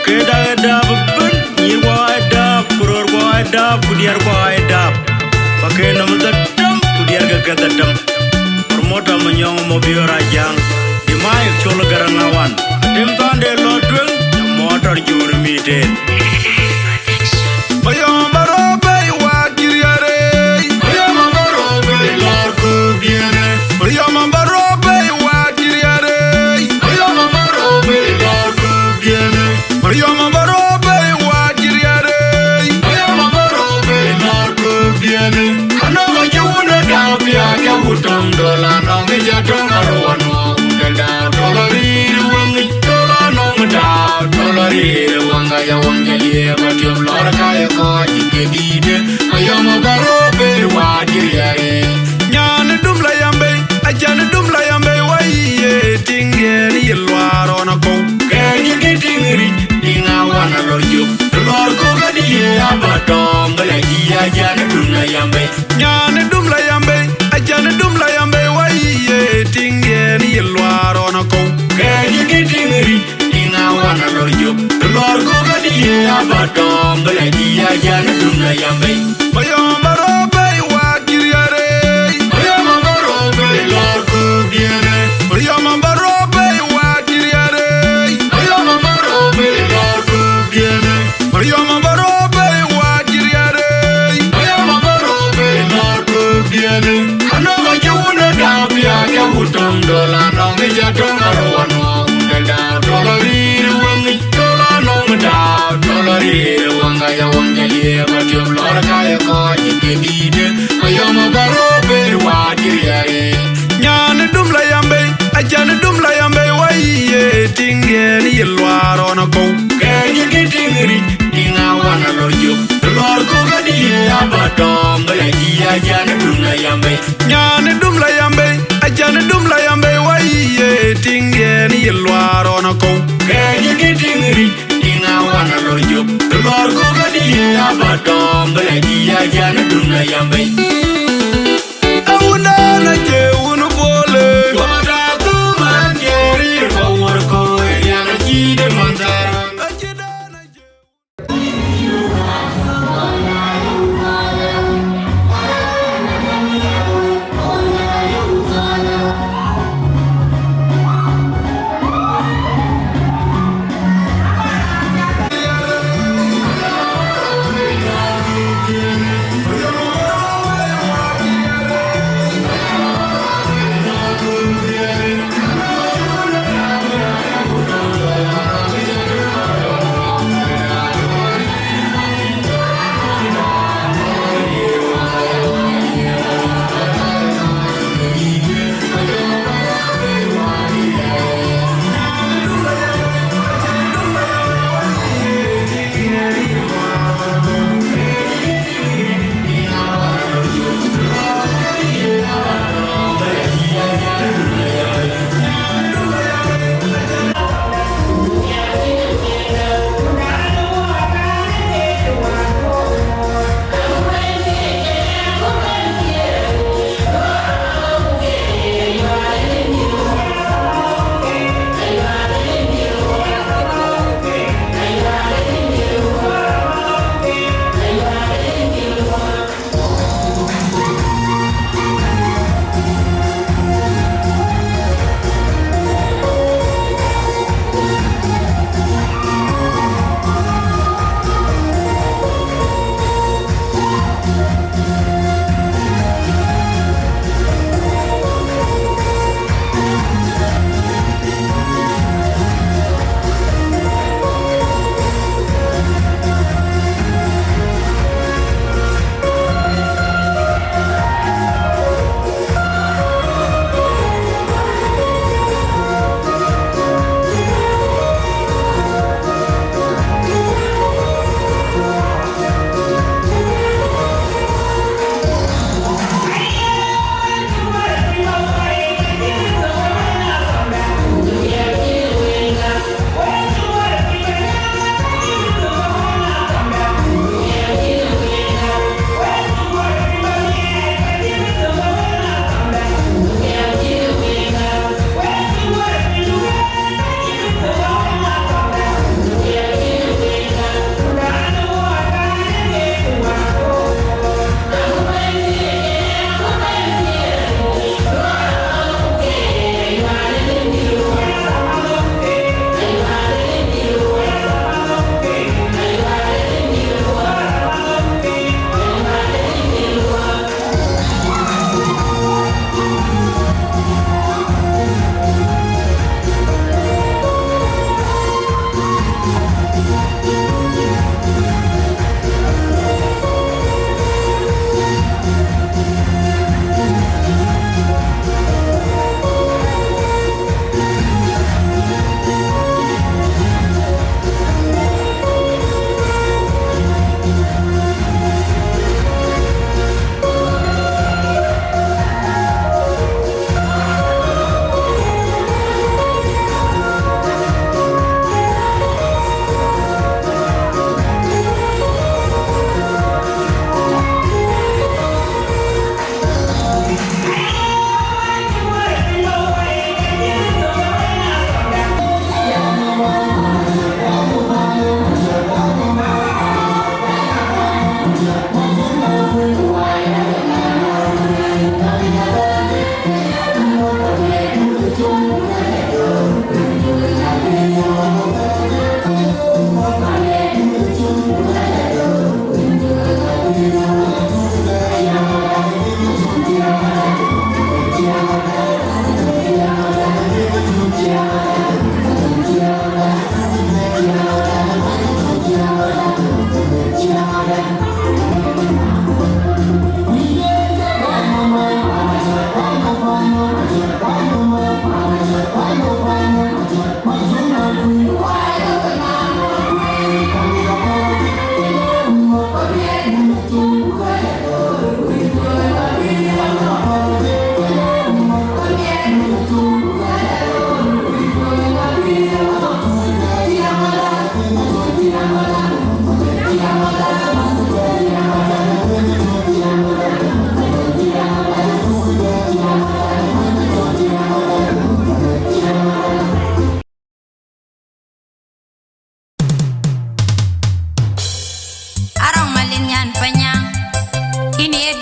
Kedada bubun, Yirwada, Kurwada, Kudiar Wada, Bakena Mudam, Kudiar Gagadam, Promota Manyong Mapior Ajang, the Mai Chol Garangawan, Atem Tande Lotwing, the motor you meeting.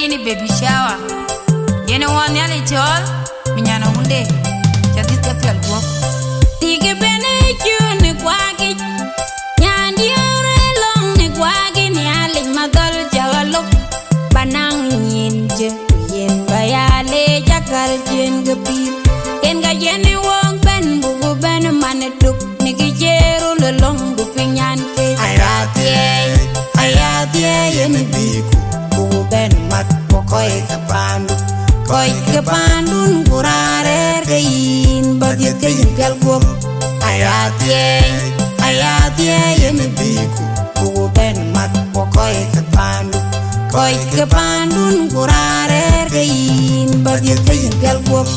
ini baby shower. Yene one yale chol, minyana hunde. Chadis kapel go. Tige bene june kwagi. Nyandi ore long ne kwagi ni ale madal jagalok. Banang nyinje yen bayale jakal jen gepir. Ken ga yene wong ben bubu ben manetuk nigi jeru lelong bupinyan ke. Ayatie yene biku bubu ben mat pokoi kapandu. Koi kepandun kurare kein bagit kein pelgok. Ayatie yene biku bubu ben mat pokoi kapandu. Koi kepandun kurare kein bagit kein pelgok.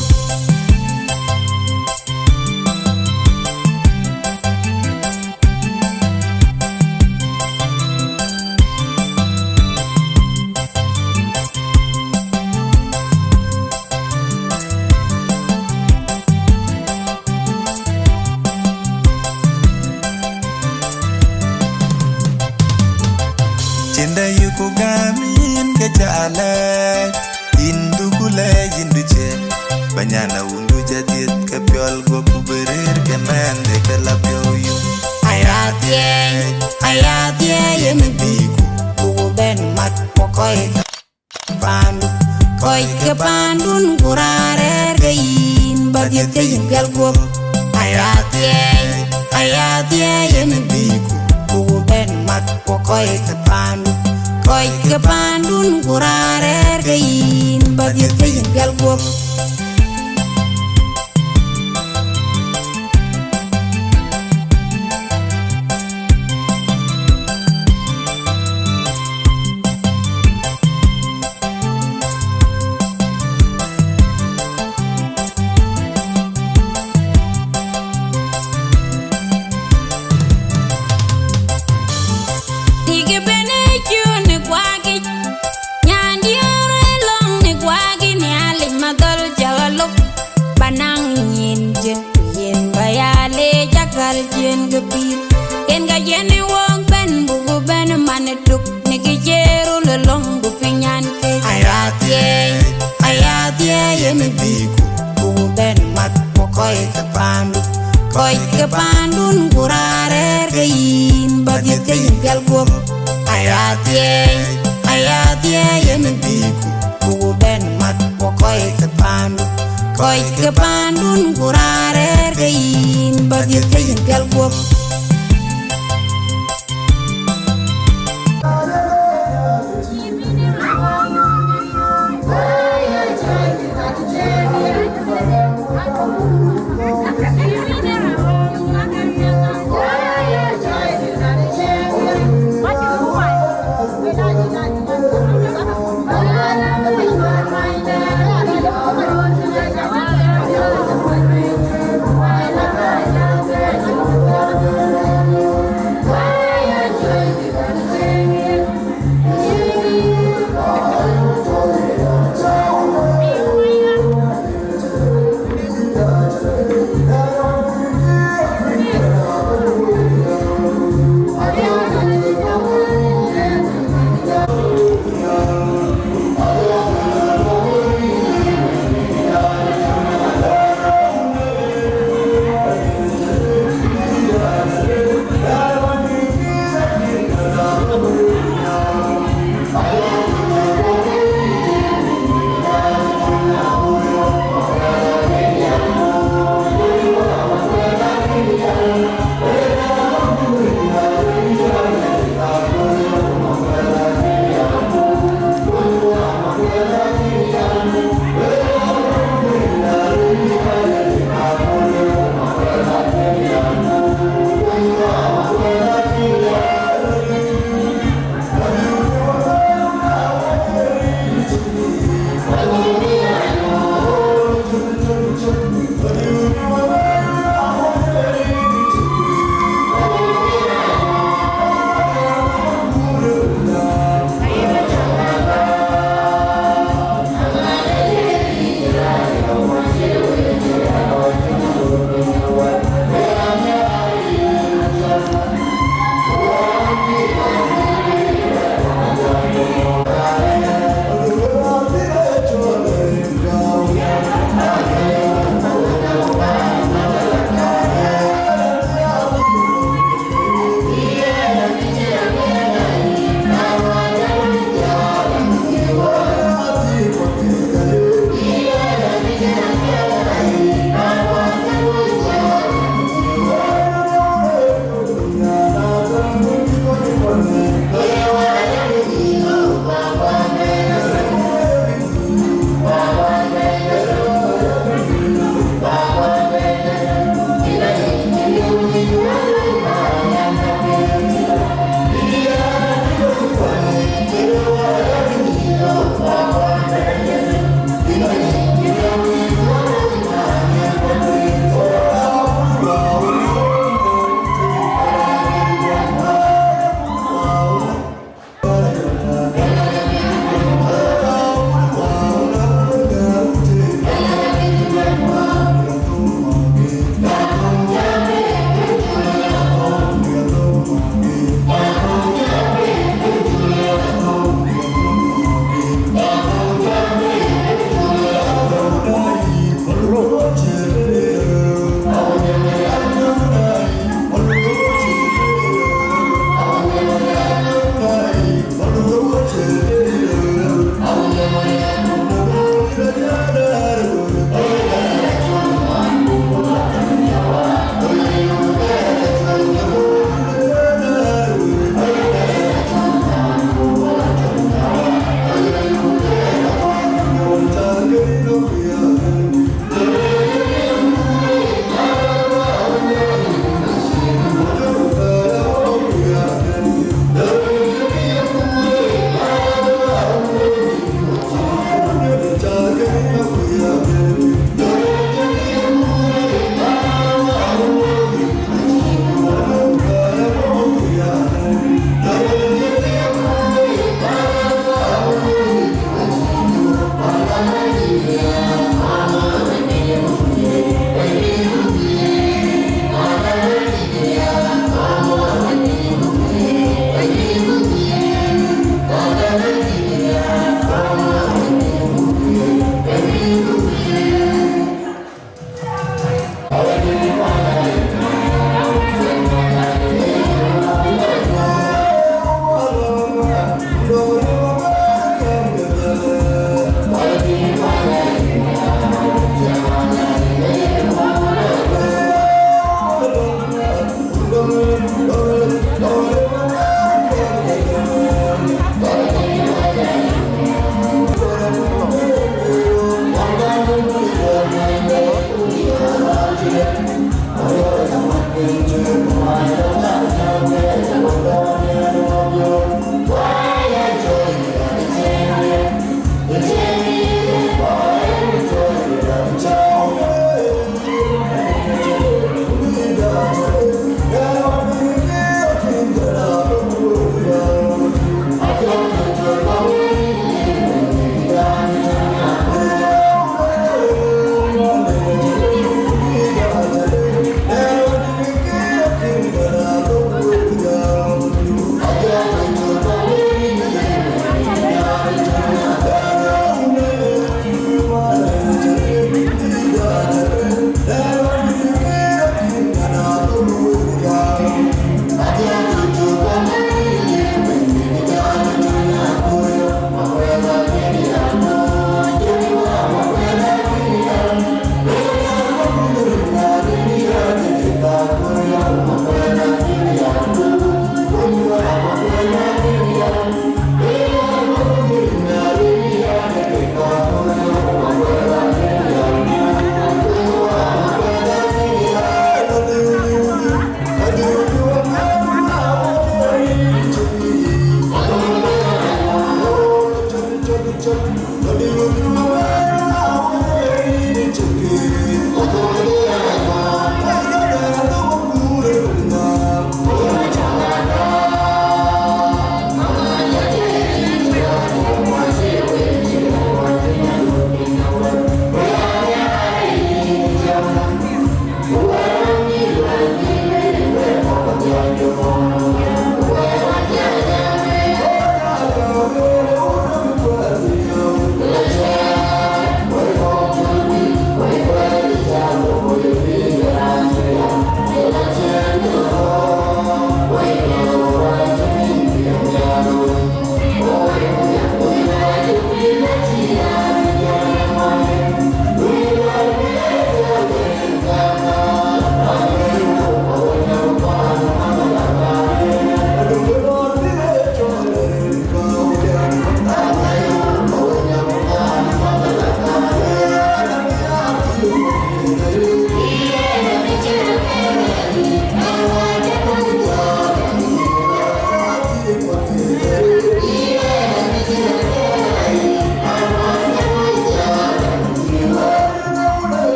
Banyana undu jadit kepiol gua kuberir kemende kelapyo yu. Ayatie yene biku bubu ben mat pokoi kapandu. Koi kepandun kurare kein bagit kein pelgok. Ayatie yene biku bubu ben mat pokoi kapandu. Koi kepandun kurare kein bagit kein pelgok. Ken ga yene wong ben bubu ben manetuk nigi jeru lelong bupinyan ke. Ayatie yene biku bubu ben mat pokoi kapandu. Koi kepandun kurare kein bagit kein pelgok. Ayatie yene biku bubu ben mat pokoi kapandu. Koi kepandun kurare kein bagit kein pelgok.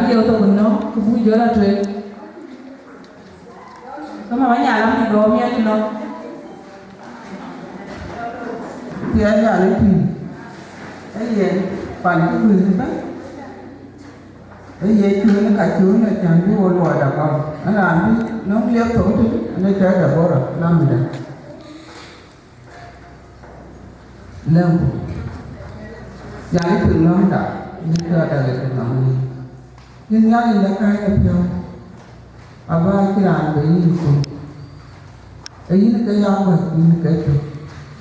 liều tôi còn nó cũng vui nhớ là chuyện có mà nhà lắm thì đó nghe thì nó thì anh nhà lấy thì cái gì phản cái người thì đấy cái gì chưa nó cả chưa nó chẳng biết ôn loại đặc không anh làm đi nó liều thôi chứ nó chơi được bao rồi làm gì đấy lương nhà lấy từng nó đã nhưng chưa đã lấy từng nó nhưng nhớ là cái là theo à ba cái làm cái gì cũng ấy nó cái dao rồi nhưng cái gì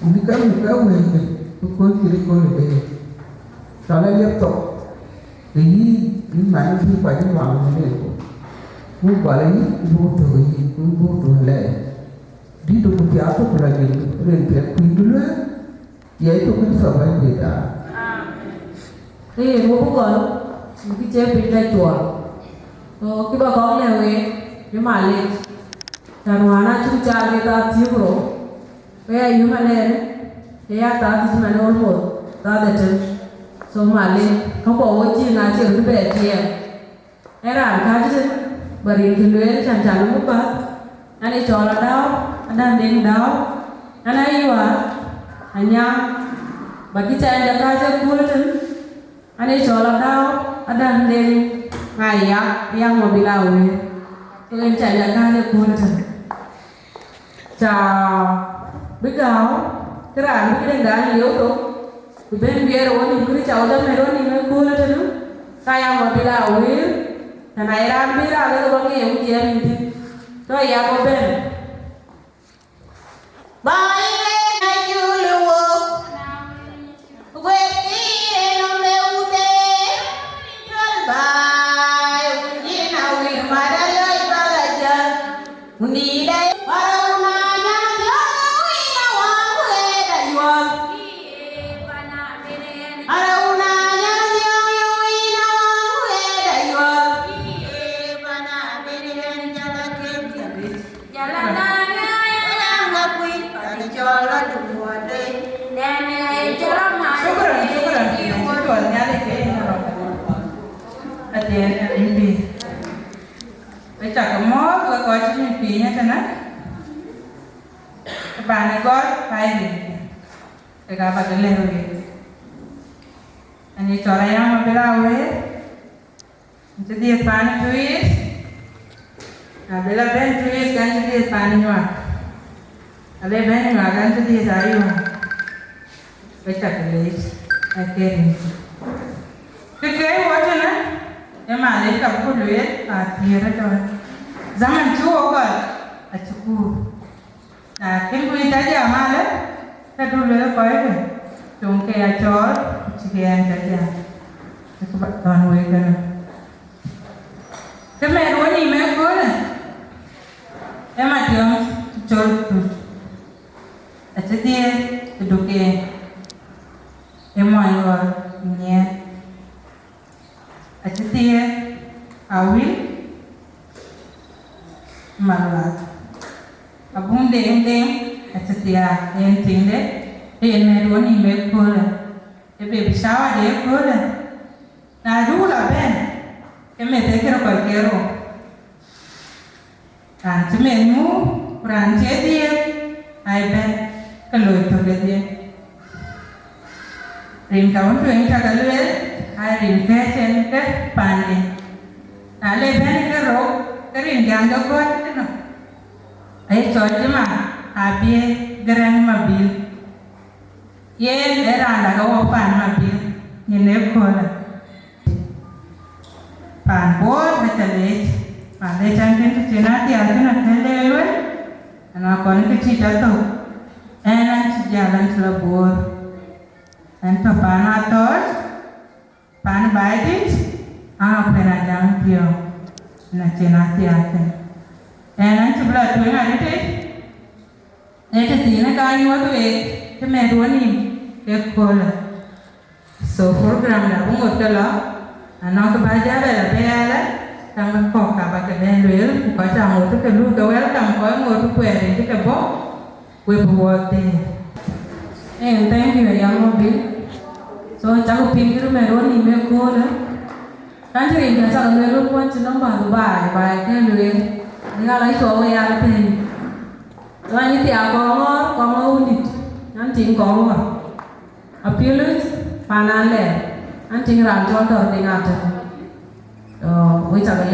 một cái về cái cô chỉ cô là đây cho nên tiếp tục thì những bạn nó phải cái lòng này cô bảo là vô thường gì vô thường lệ đi đâu cũng giáo tôi là gì liền việc quý nữa vậy tôi cũng sợ phải gì cả thì bố gọi cái chế bị tay chùa cái bà con này về cái mà lên dan wana chu cha ke ta thiuro we ayu mane ne ya ta ti mane olmo ta de ten so male ko bo chi na chi ru be ti era ka ji bari ki le chan chan mu ba ani chola dao adan deng dao ana iwa anya bagi cha ya ka je ku ten ani chola dao adan deng ngaya yang mo bilawe so en cha ya ka je ku ten chào biết gạo cái rạn biết đen đá liếu thôi từ bên bia rồi thì cứ chào đâm này rồi thì nó cua lên nữa tay ăn mà bị lao biết thằng này ra biết ra cái con nghe cái gì mình thì rồi ya có bên bài lên ai chưa lưu quên đi để nó lưu tê rồi bài gì nào vì mà đã lấy ba là chân đi đây chả có mó vừa có chút nhiều phí nha cho nó các bạn này có phải gì để các bạn cái lều gì anh ấy cho lại mà bây giờ ấyจะดีดปานจุยbây giờ bênจุยกันจะดีดปานนี่ว่ะอะไรbênนี่ว่ะกันจะดีดอะไรว่ะไปจัดเลยไอ้เกณฑ์คือเกย์ว่าใช่ไหมยังมาเล่นกับคนเลยเทียร์ด้วยzaman cuo kan acuku nah kin kui taja male ta dulu ko itu cungke acol cikian taja sebab tuan we kan keme roni me ko na ema tiom col tu acete duke emoi wa nye acete awil maluat abung deng asetia yang tingde yang medoni mekole ebe bisawa de kole na dula ben keme tekero kalkero kan cemenu ran cedie ai ben kaloi to gede rin kaun tu yang kagalwe ai rin ke chen ke pande na le ben ke ro kerin yang dogot no ai choje ma abie gerang mabil ye era la go pan mabil ni ne kola pan bor betale pan le changin tu chena ti ajuna tele ana kon ke chi tato enan chi jalan sela bor ento pan ator pan baidit pena jang pio na chena ti ate enan chi bla tu ngani te ete ti na kani wa tu e te me ruani ke kola so program na bungot kala ana ka baja bela bela tang ko ka ba ke ben lel ko cha mo tu ke lu ke wel tang ko mo tu kwe ni ke bo we bo te thank you ya mo bi so cha ko pin kiru me ruani me kola Kan jadi dia salah melu pun cina baru baik kan dulu. Dia lagi cowok yang lebih. Tuan ini tiap Kongor unik, nanti Kongor. Apilut panan le, nanti ranjol dor dengan tu. Wei cakap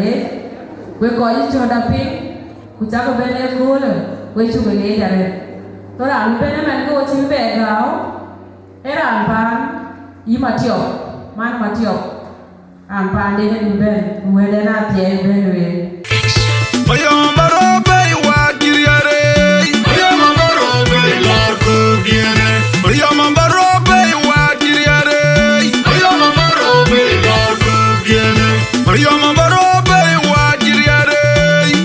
wei kau itu tapi, ku cakap bener cool, wei cuba jadi. Orang bener mereka cimpe kau, era pan, i Mapior, man Mapior. Ampan dia ni ben, muda nak dia ben we. Ayam baru bayi wakil yare, ayam baru bayi larku biare, ayam baru bayi wakil yare, ayam baru bayi larku biare, ayam baru bayi wakil yare,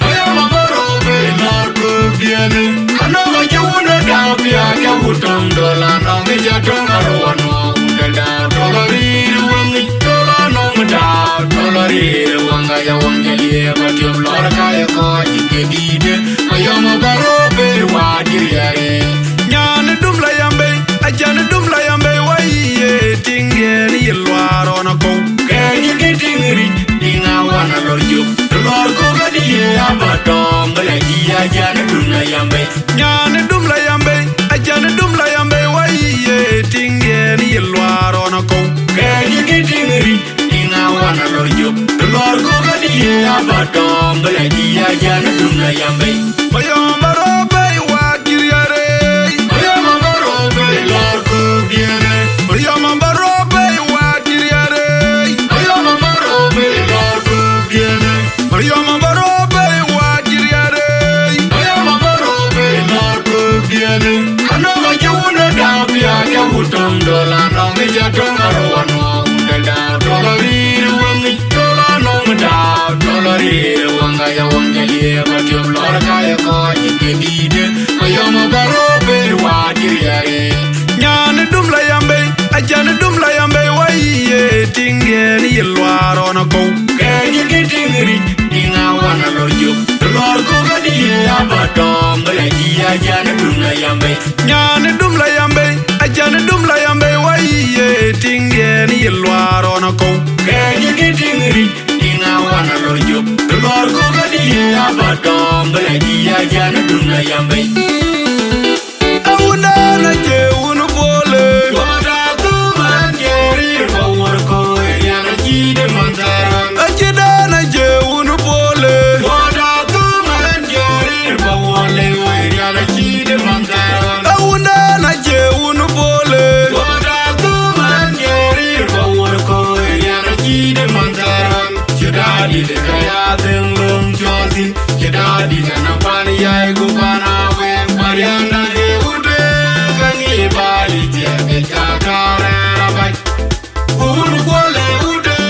ayam baru bayi larku biare. Anak macam mana dah biar kau hutang dolar, orang jatuh karuan orang dah dolari wangi. Dolari wanga ya wangalie Mapior lora kaya ko jikedide ayama barobe wajiriare nyane dumla yambe ajane dumla yambe waiye tingeni yelwaro na ko kenyi gitingri dinga wana lorjo lor ko gadiye abadong lagi ajane dumla yambe nyane dumla yambe ajane dumla yambe waiye tingeni yelwaro na ko kenyi gitingri wana lorjo lor ko gadiye abadong lagi ajana dumla yambe ayam barobe wakiriare ayam barobe lor ko diare ayam barobe wakiriare ayam barobe lor ko diare ayam barobe wakiriare ayam barobe lor ko diare ana majuna dabia ya hutang dola nong jatong arwano unda dolari dolari wanga ya wangalie Mapior lora kaya ko jikedide ayam barobe wajiriare nyane dumla yambe ajane dumla yambe waiye tingeni yelwaro na ko kenyi gitingri dinga wana lorjo lor ko gadiye abadong lagi ajane dumla yambe nyane dumla yambe ajane dumla yambe waiye tingeni yelwaro na ko kenyi gitingri wana lorjo lor ko gadiye abadong lagi ajana dumla yambe awuna na je unu bole wada tu manjeri bawor ko yana jide mantaran ajida na je unu bole wada tu manjeri bawor le yana jide mantaran awuna na je unu bole wada tu manjeri bawor ko yana jide mantaran Jadi dekaya tenglong josin, jadi janapan yai gupana weng parianda he ude gangi bali tiabe jakare rabai. Ulu kole ude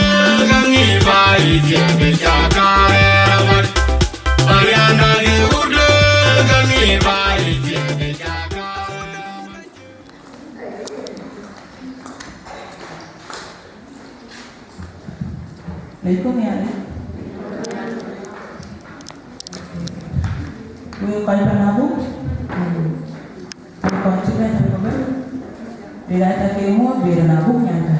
gangi bali tiabe jakare rabai. Parianda he ude gangi bali tiabe jakare rabai. Lekung ya. Wieu koi Abuk, koi juga tapi kau bila tak kemu biar Abuk nyangka.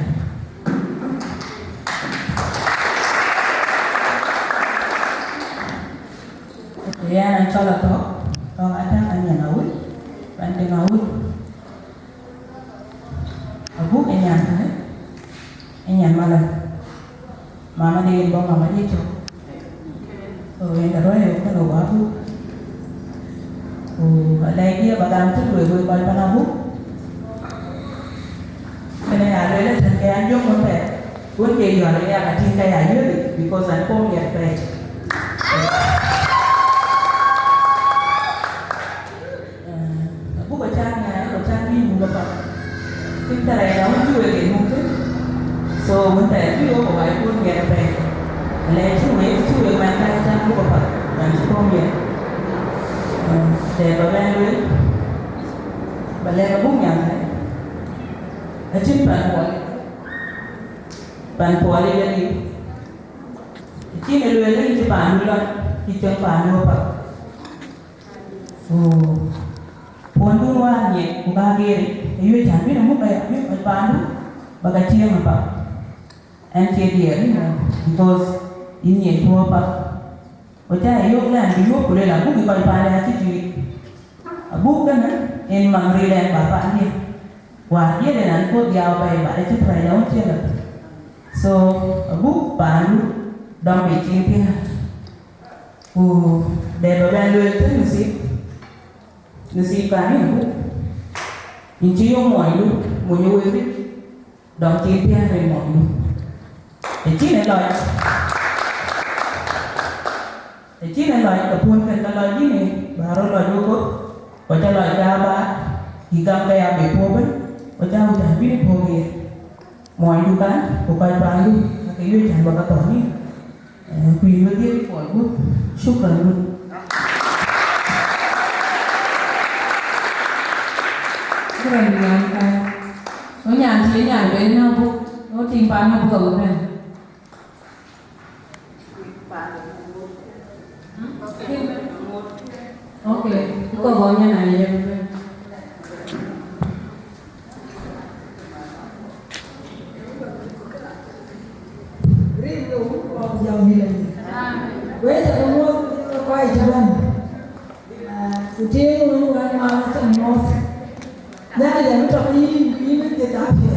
Ya nanti Chol atau ada hanya nawut, banding nawut. Abuk enyan malah. Mama dia bawa mama dia cok. Yang kedua yang kedua Abuk. Lagi badan tu dua kali Abuk. Kena ada le tengah anjung monte. Pun kaya jual le ada Dinka Ayual because I come here page. Abuk baca ni muka. Kita lagi orang jual ke mungkin. So monte video kau buat pun here page. Le cuy mana macam muka dan come here. Để bà ben lưới bà lên bà bút nhầm này ở trên bàn phổi đi lên đi chỉ này lưới lên trên bàn luôn thì chân bàn luôn bà phun luôn qua nhiệt của ba kia thì yêu chẳng biết là mức đây biết bàn luôn bà cái chiêng mà bà and because in the Papa, what I yoke land, you put a book by attitude. A book in Mangrila and Papa here. While here and put the hour by the try out here. So a book ban don't be champion. Who they were valued the sea can in Gio Moilu, when you will be don't champion and Moilu. The chin and like the poon can allow Jimmy, Baro Logo, what I like Gaba, he come there before, what I would have been for here. Moilu can, who by Bandu, like a huge and Bagatoni, and we will give for good, sugar. Nó nhàn thì nhàn với nó tìm bán nó vừa này. Ok, có gọi như này vậy. Riêng đủ còn giàu như này. Với giờ tôi muốn quay cho anh. Chị muốn quay mà chẳng một. Nhà này nó trong ý mới tiền đáp vậy.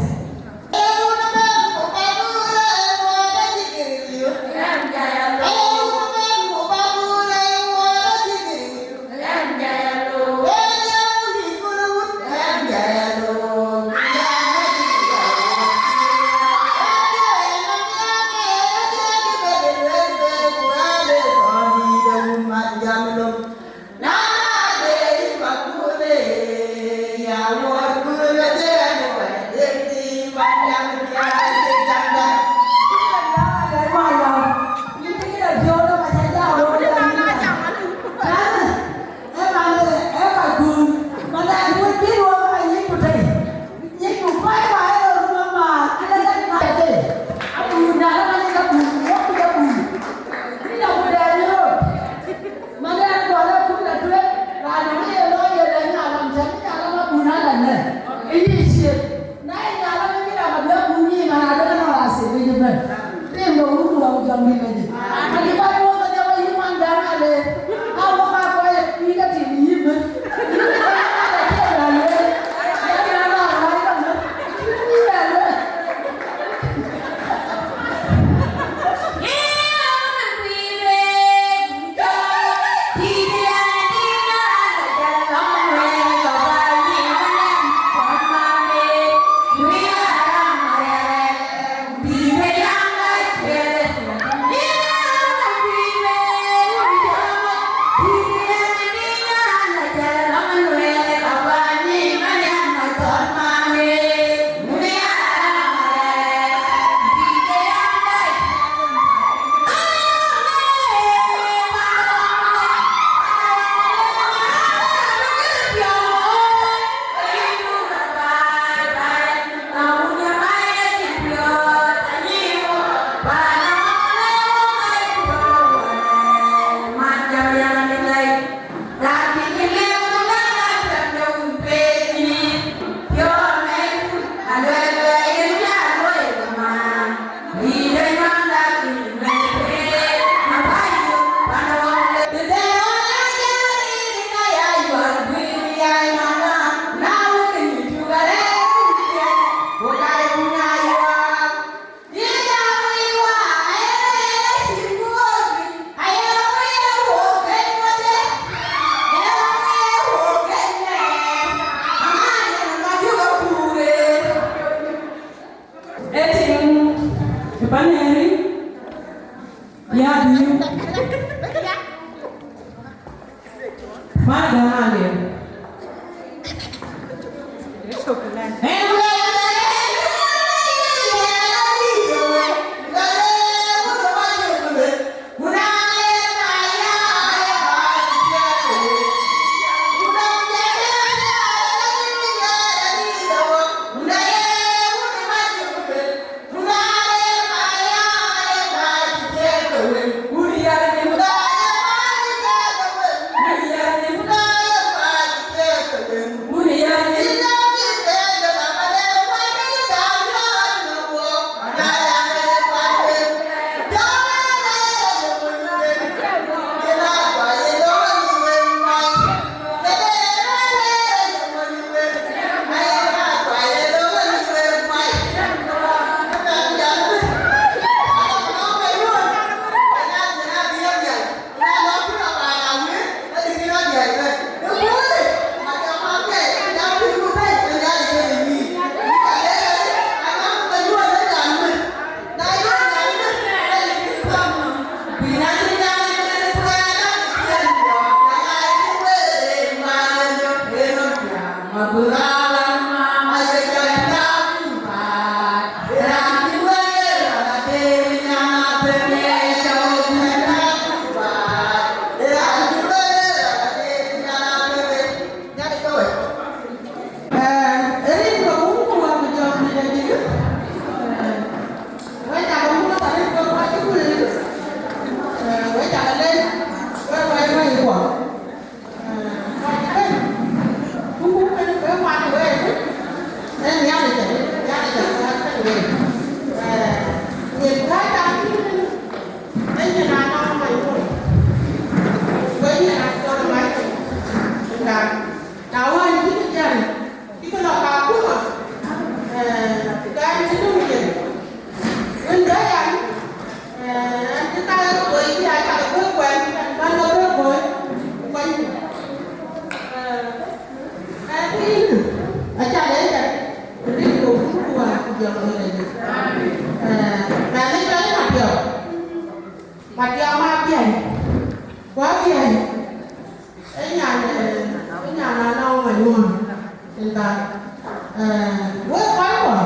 với quái của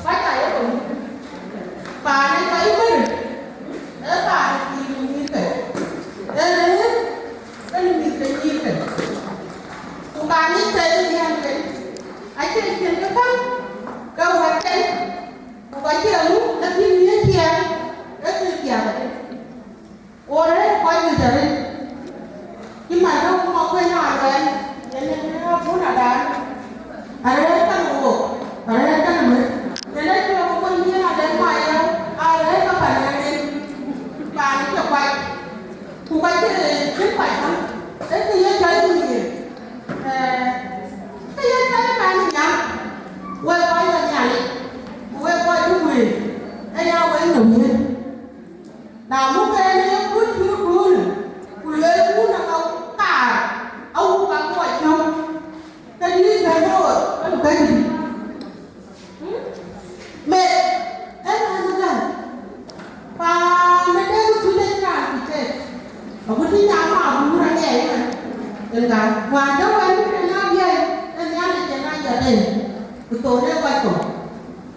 quái chạy của bà này quái mình để bà thì mình như thế để đây là mình phải như thế cùng bà như thế thì hàng thế anh chơi chuyện cái khác câu hỏi chơi một cái chuyện lúc đã phim như thế rất là kìa ô đấy quay như thế đấy nhưng mà đâu có quên hỏi vậy nên nó cũng là đáng ở đây các bộ ở đây các người ở đây chưa có bao nhiêu là đến ngoài đâu ở đây có phải là đến bà nó chụp quay chụp quay thì chụp quay không đấy thì nó chơi gì cái gì chơi mà mình nhắm quay quay là nhà đi quay quay cái gì đây nhau với nhiều gì nào lúc đây nó cứ lấy muốn là ông cả gọi nhau cái gì cái đó cái gì mẹ em ăn rồi và mẹ đem chú lên nhà thì chết ở cáiที่nhà mà bố ra nhảy mà đừng cả ngoài đâu anh cũng làm gì em nhà này chơi này giờ đây cái tổ này quay tổ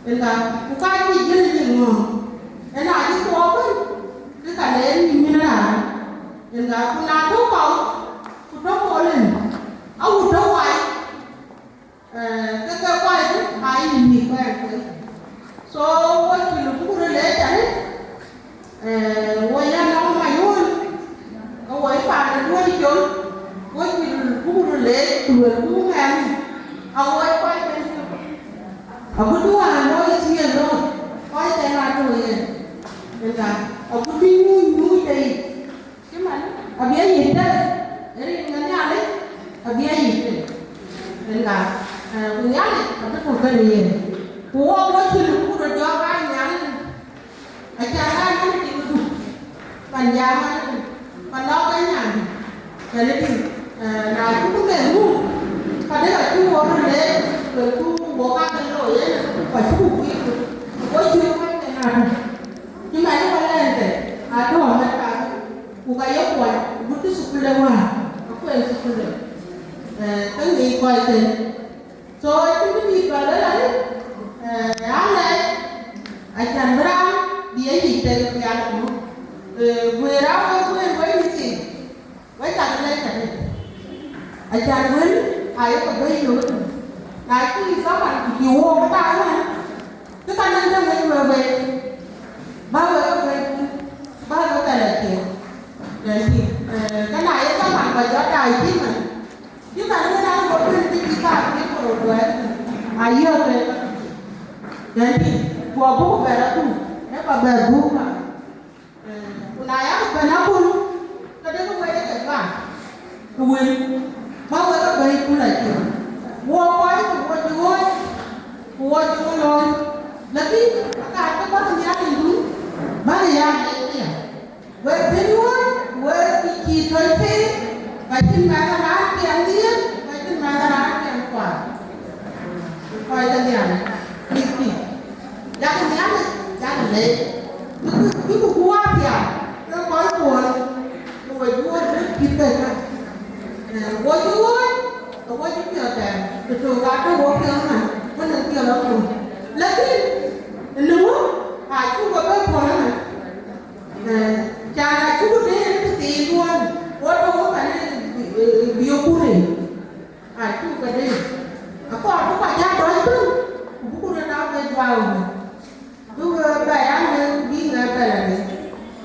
đừng cả cái cái gì như thế nào cái này cái tổ cái cả lên như thế nào đừng cả cái nào đâu không đâu có lên ông đâu vậy cái quay đấy ai nhìn quen đấy so quay thì cũng có lẽ đấy quay ăn nó mày luôn quay phạt là quay chốn quay thì cũng có lẽ người cũng em ông quay bên ông cứ đua nói chuyện rồi quay tay là rồi nên là ông cứ đi nuôi thì chứ mà ở phía gì đấy để ngân nhà đấy ở phía gì nên là nhá này nó cũng cái gì của ông ấy thì cũng được cho ai nhá anh cha ai nó thì đủ bàn nhà mà nó cái nhà cho nên thì nào cũng có thể mua và đấy là chú bố nó đấy rồi chú bố các cái rồi đấy phải chú bố kia có chưa cái nào nhưng mà nó phải lên để đó là cái của cái yếu quay bút cái sụp lên mà nó quên sụp lên cái gì quay thì rồi cái gì vào đó là án này anh chàng ra đi ấy gì trên nhà đó vừa ra quên với gì với cả lên này anh chàng quên ai có bây giờ này cái gì đó bạn nhiều hôm cái ta mà cái ta nên đem cái vừa về bao giờ cái là chuyện thì cái này các bạn phải cho đài chứ mà nó đang có bênที่ที่ขาดที่โปรดไว้เยอะเลยอย่างที่บัวบุกแบบนั้นแล้วก็แบบบุกอ่ะคุณนายอ่ะแบบนั้นคุณก็ได้ก็ไปได้แต่ว่าคุณมาไว้ก็ไปคุณไหนกินบัวไว้บัวจะไว้เลยแล้วที่อากาศก็ว่าทำยังไงดูบ้านยังไงเนี่ยเว้ยเป็นเว้ยที่เคยเทไปขึ้นมาขนาดเตียงเลี้ยงไปขึ้นมาขนาดเตียงกว่าคอยจะเนี่ยนี่ยากเนี่ยยากเลยนี่กูกลัวเสียแล้วคอยปวดปวดด้วยคิดเลยนะปวดด้วยตัวว่าจะเกี่ยวแต่ตัวการตัวหัวเกี่ยวน่ะมันหนึ่งเกี่ยวแล้วกูแล้วที่หนูหายคู่กับเพื่อนคนนั้นจ่ายคู่นี้ไม่ตีด้วยว่าตัวกันBieu puri, itu kan dia. Aku baca berapa? Buku dah tahu berjual. Tu bayar ni nggak ada lagi.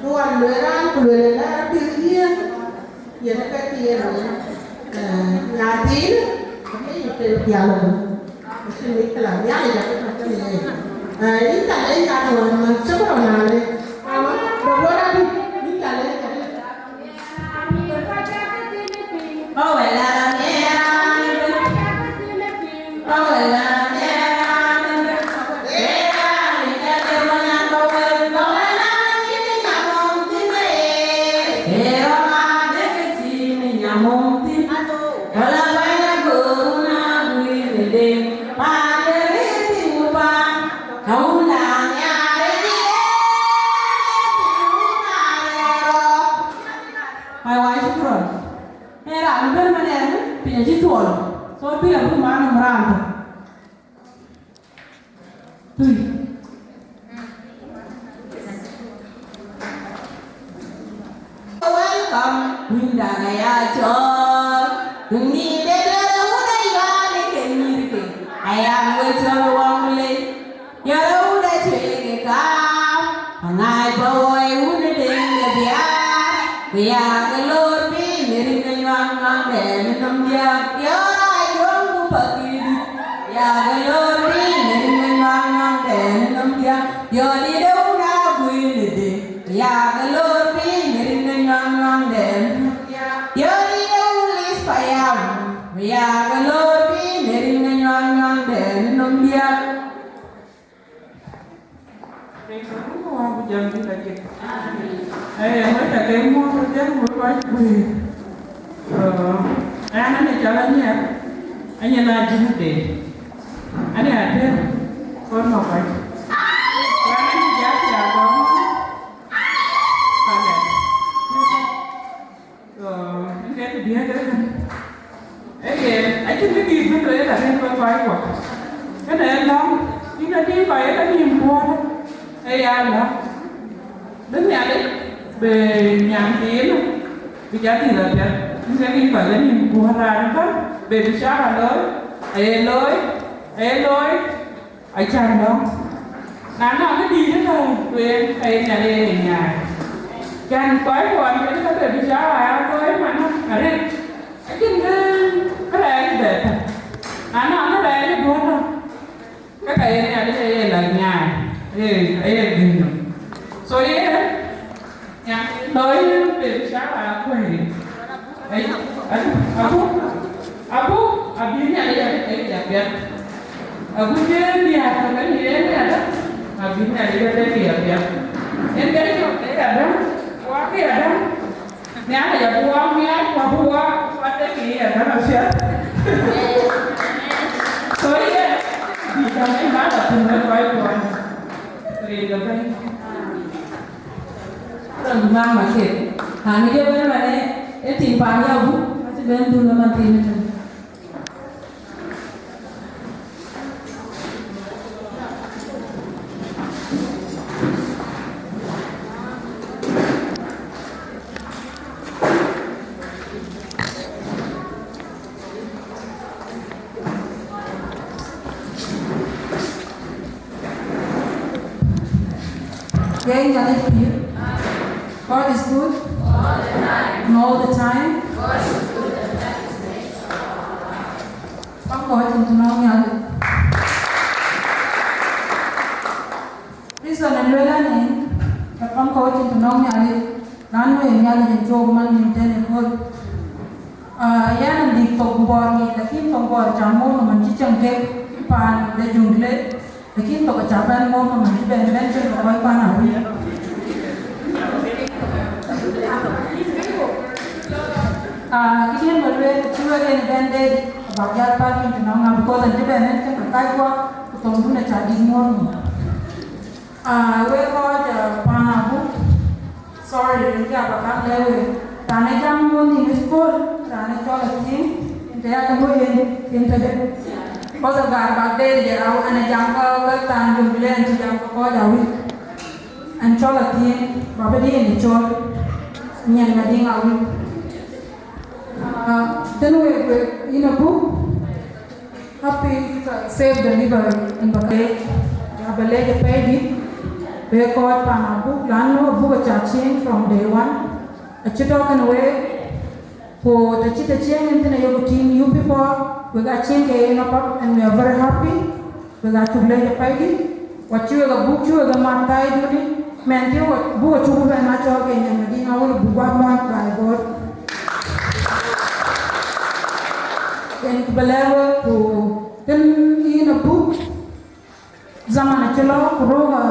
Tuan leran, dia, dia nak dia nyati, tapi itu dia lalu. Mesti ni kalau dia ada macam ni. Ini tak ada yang ada, seberapa nale. Berapa lagi? Ini tak ada. Oh, well, Hãy subscribe cho kênh Ghiền Mì Gõ để không bỏ lỡ những video hấp dẫn. am with your womanly. You're the Twic and I boy wouldn't we are the Lord being in the young man and you're young puppy. Yeah, the Lord being in the young man and you're the old winning. Yeah, the Lord being in the young man. You're the only fire. We are the Lord being in the young man. Mới là cái mua thôi chứ mới quay quỳ. Anh này cho anh nhé. Anh nhà là chỉ để. Anh này thế. Con ngọc vậy. Anh này giá thì là có. Phải vậy. Anh cái thì biết đấy. Anh chưa biết cái đấy là nên quay quả. Cái này anh lắm. Nhưng mà đi vậy là nhìn qua thôi. Ê anh hả? Đến nhà đấy. Về nhà tiếng vì giá thì là nhưng sẽ đi phải lên nhìn của ra đó về bị sao là lối ấy chẳng đó nào cái đi thế thôi về thầy nhà đây nhà chẳng tối còn cái có thể bị sao là tối mà nó ở đây cái này để nào nó đây nó buồn thôi cái này nhà đây là nhà đây là đình rồi đấy tới để sáng là quỷ ấy Abuk abis ni ada biar Abuk dia kalau ni ada abis ni ada biar yang dari tu ada wakil ada ni ada ya buang ni buah ada ni ada macam so dia di dalam mana tinggal buat jadi apa Mang mà kể hàng cái bên này đấy em tìm bán nhau bút chứ bên tu nó mà tìm được Yang jadi dia God is good all the time. God is good and that is nature. Con gọi tình chúng nó nhau. Reason and reason là con gọi tình chúng nó nhau đi. Nan nuôi nhau thì cho man nhìn tên được. Ya nan đi phòng bò thì là khi phòng bò chạm môn mà mình chỉ chẳng cái pan để dùng lên. Là khi phòng chạm pan môn mà mình chỉ bên trên là quay pan nào đi. Cái chuyện mà về chưa đến bên đây bảo gia pa thì nó ngắm cô dần cho bên này chắc phải cái qua tổng cũng là trả đi môn về coi pan Abuk sorry đến cái bảo các leo ta này trang môn thì school ta này cho là tiếng thế là cái môi hiện tại đây có giờ bảo đây để anh này trang có tan dùng lên thì trang có giáo anh cho là tiếng bảo bên đây để cho nhận mà đi ngầu then we in a book happy save the liver in the day ya bele the pay we called pan Abuk lano book change from day one a chitokan way for the chita change in the yoga team you people we got change in up and we are very happy we got to play the pay what you got book you got matai do man you book chu ba ma cho ke nyam di ngawul buwa ma by God and belawa ko then in a book zaman chelo kuroga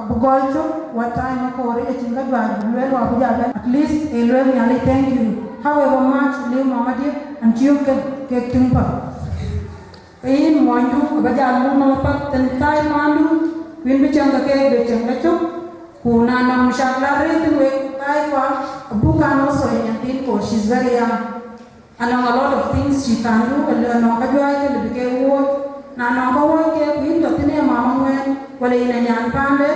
bugolcho what time ko ore chinga dwa lwelo abuja at least elwe nyali thank you however much liu mama dear and you ke tumpa pain moindu abaja mu no pat ten tai mandu win bichanga ke bichanga chuk kuna na mshakla retin we tai kwa bukano so yantin ko she's very young and a lot of things she can do and no ka jwa ke lebike wo na no ka wo ke win to tine mama wen wala ina nyan pande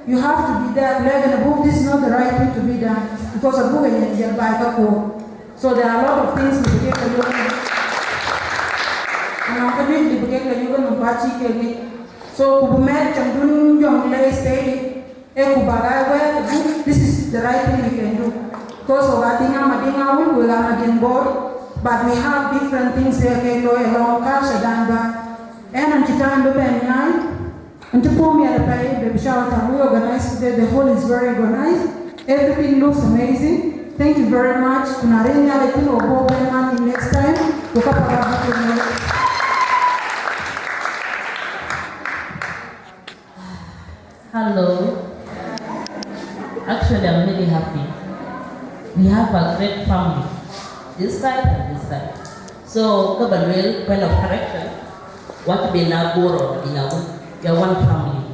you have to be there like in a book this is not the right thing to be done because a book is your by ka ko so there are a lot of things we get to learn and no ka ni di bege la yugo no ba chi ke ni so ku mer chang dun jong le stay e ku baga we this is the right thing we can do because of adinga madinga we ga madin board but we have different things here ke lo e long ka shadanga and antitan do ben nyai and to pull me at the pay the shout out we organized today the hall is very organized everything looks amazing. Thank you very much. Tunarenya letu obo ben next time. Hello. Actually, I'm really happy. We have a great family. This side and this side. So, real point of correction. What be now Goro in our one family.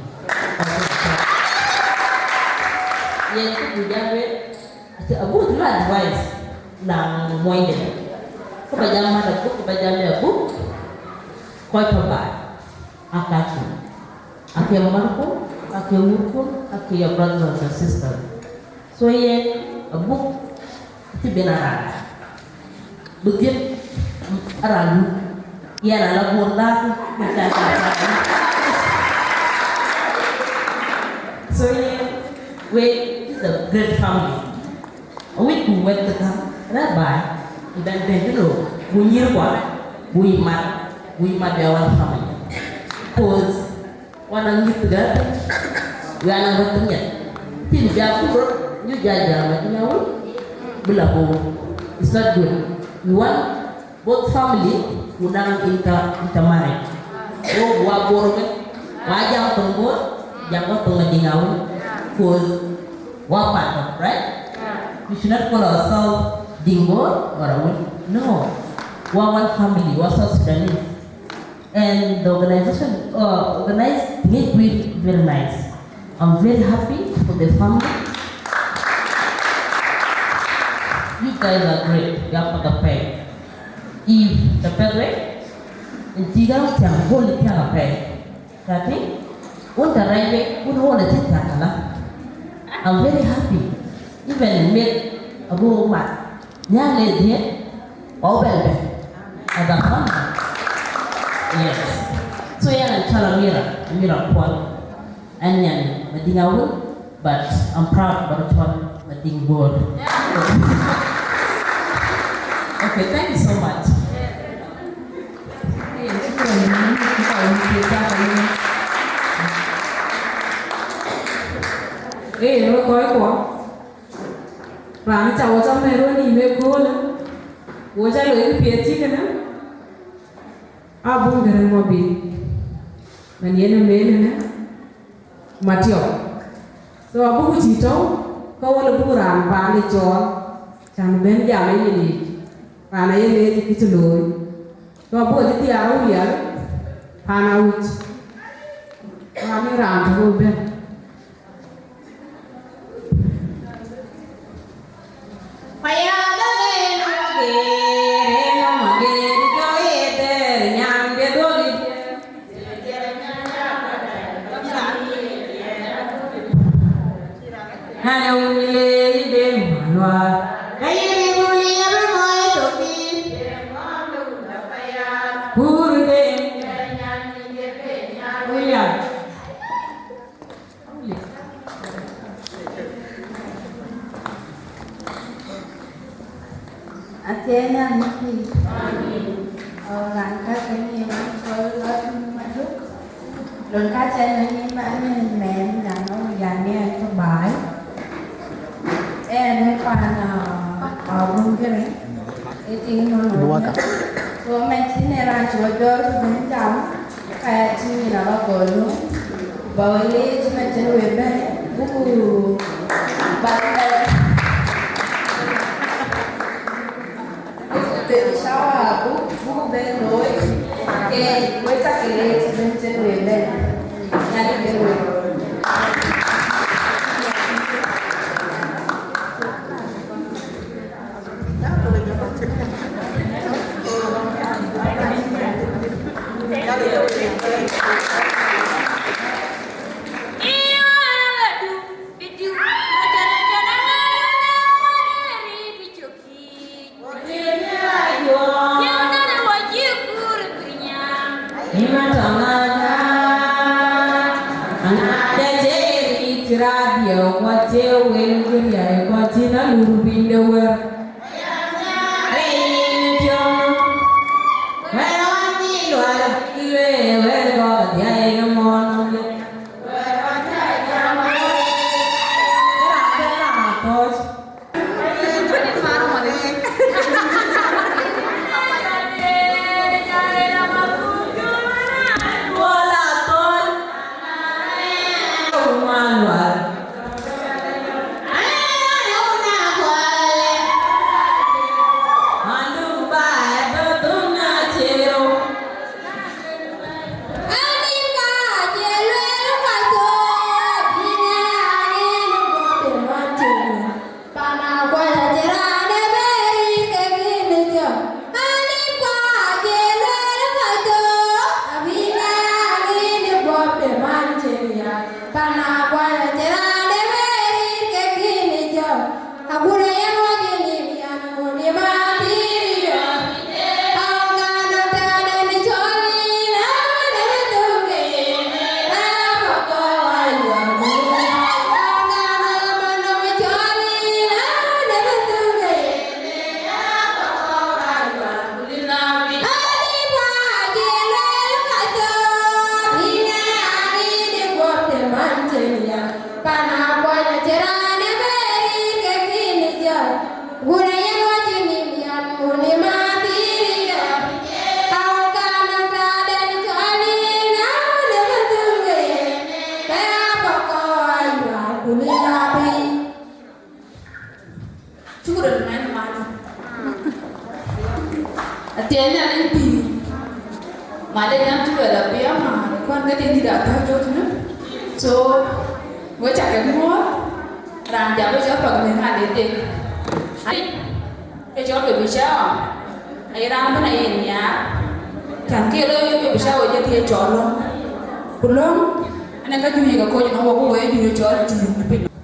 Abuk tu advice lang moinde. Kau belajar mana Abuk? Kau belajar Abuk. Kau coba. Akech. Akech marko, Akech murko, Akech your brothers and sisters. So Abuk itu benar. Begitu aralu. Ia adalah borda. So we is a great family. We can work together. That's why even though we need one, we might be one family. Because when we get together, we are not working yet. Till we are poor, you judge them. It's not good. We want both family who now intermarry. Oh, buat borong, wajah tunggu, jangan tunggu tinggal. Because what part, right? We should not call ourselves Dingo or no. We're one family, we're South Sudanese. And the organization organized it very nice. I'm very happy for the family. You guys are great. You have to pay. If the pay, and Tiga can hold it can pay. That thing, what the right way, would hold it. I'm very happy. Even make a go mat. Young lady, all baby. As a family. Yes. So yeah, I'm Mira Paul. And yan, Madinga, but I'm proud about the one Mading board. Okay, thank you so much. Hey, nó có quá. Và nó cháu trong này luôn nhìn về cô nữa. Bố cha lấy cái phía chứ cái nữa. Abuk dari mobil. Dan dia namanya Mapior. So Abuk cito kau leburan pani Chol. Jangan ben jalan ini. Pana ini itu loh. So Abuk jadi tiarau ya. Pana ut. Kami rantu ben. Atem mati. Orang kata ni orang masuk. Orang kata ni mana men jangan jangan terbaik. Ni pan bunker. Itu mana? So macam ni orang jual macam kayak ni nak kalau bawa ni macam web buku bandar. Từ sau Abuk bên đối kê với các cái bên trên người bên nhà đi bên người radio, what you will get here, what in a loop in the world.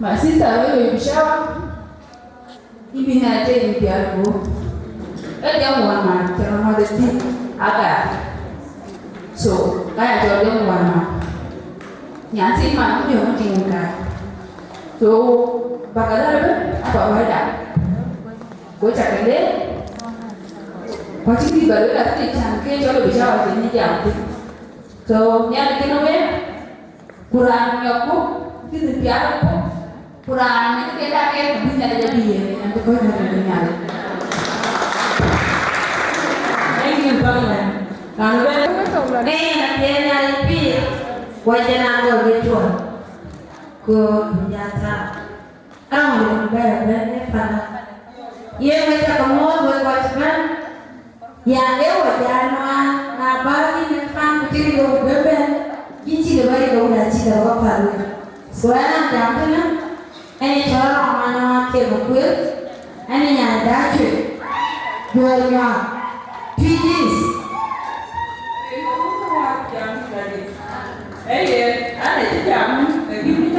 My sister will be shower. If you had taken the other a young one, tell her the thing. Agaar. So, I told young one. Yancy, my young thing. So, Bagada, about that. Go check it. What you do, I think, and cage all the shower in the yard. So, Yan away. Kurang Yaku, this is the other. Kurang itu kita kan bisa jadi yang itu kau dah dengar. Thank you banget. Kalau ni dia nanti wajah aku gitu. Ku biasa. Orang berbeza pada. Ia macam kamu berwajib. Ya dia wajah na bagi nafas kecil itu berbeza. Kecil lebih kau dah cita apa lu. Soalnya jangan na. Any child of my came with any Dachuek, Yuel, PGs. Hey, I need to jump. Give me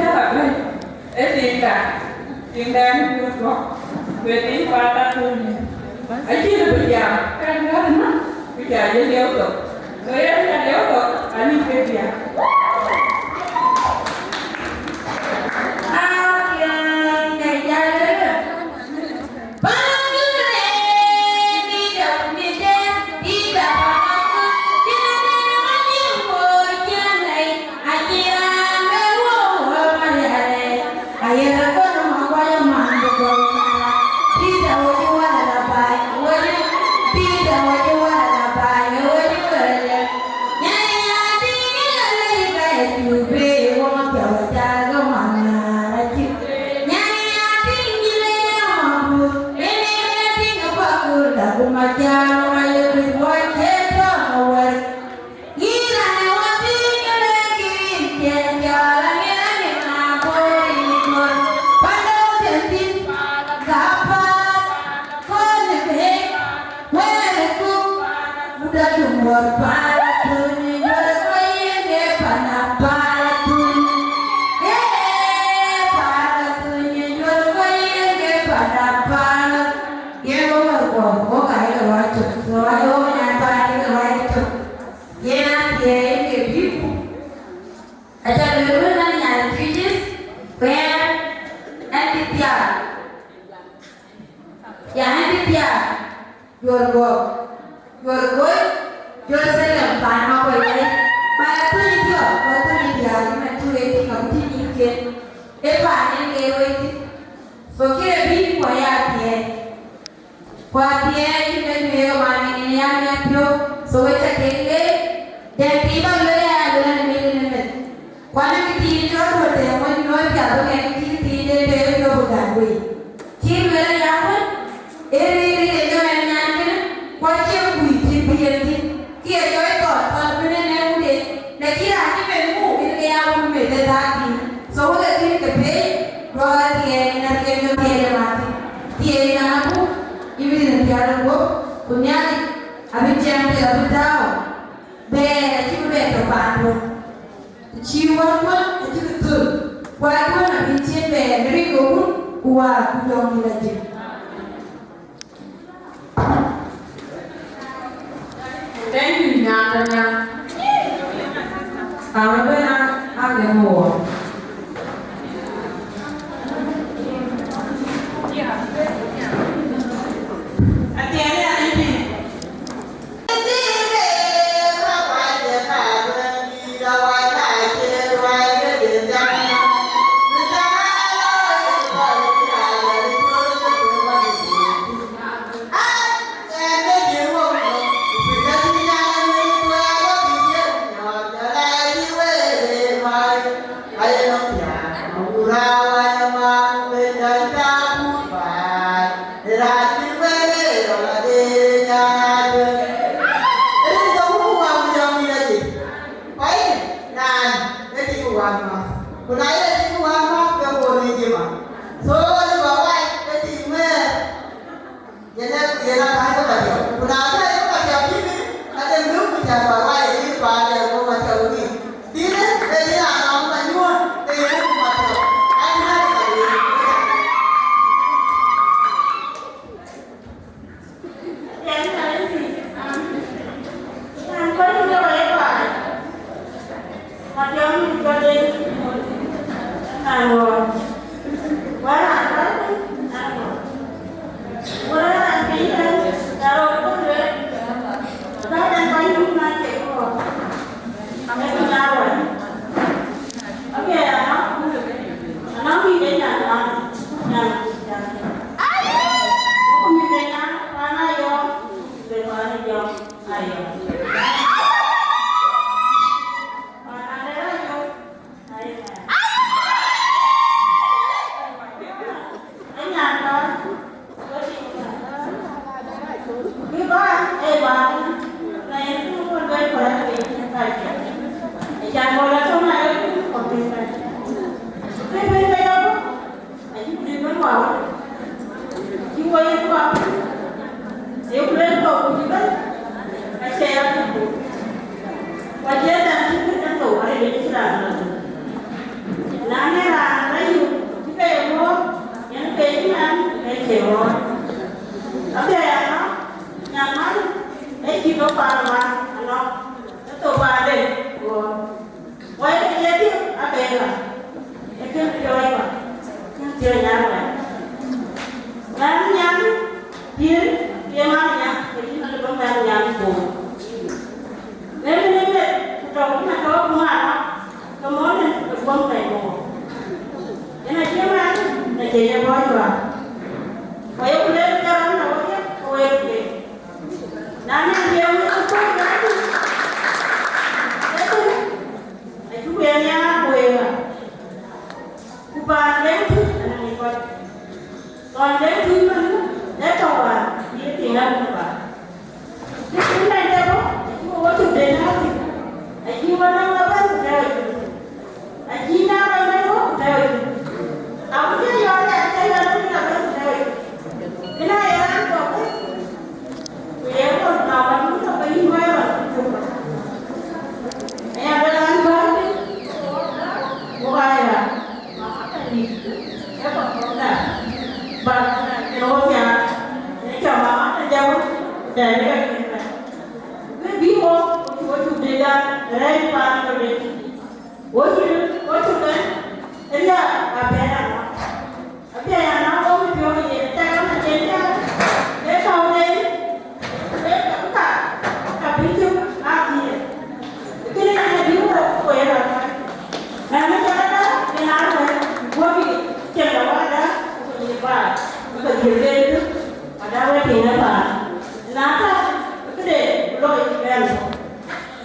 that. Tiếng đen vừa có về tiếng pha ta luôn. Ấy chỉ là bây giờ cái đó nó bây giờ với đeo tục. Rồi em là đeo tục anh đi về nhà. Yeah. Kwana kiti jo wote wani no ya do ke kiti de yo bugangwe. Kimela yawe eri jo nyanke kwa che kuiti biyenti ki jo ko pa bune ne ude ne kira ni be mu ile ya mu me de dati so wala ki ke pe ro ti na ke yo ke le mati ti na ku ibi ne ya ro kunyani abichambe abudao be ti be to pando chiwa ti tu kwa na bichembe rigo kwa kujongila je. Thank you, Nyatanya. Arabena Agemore. At the end of the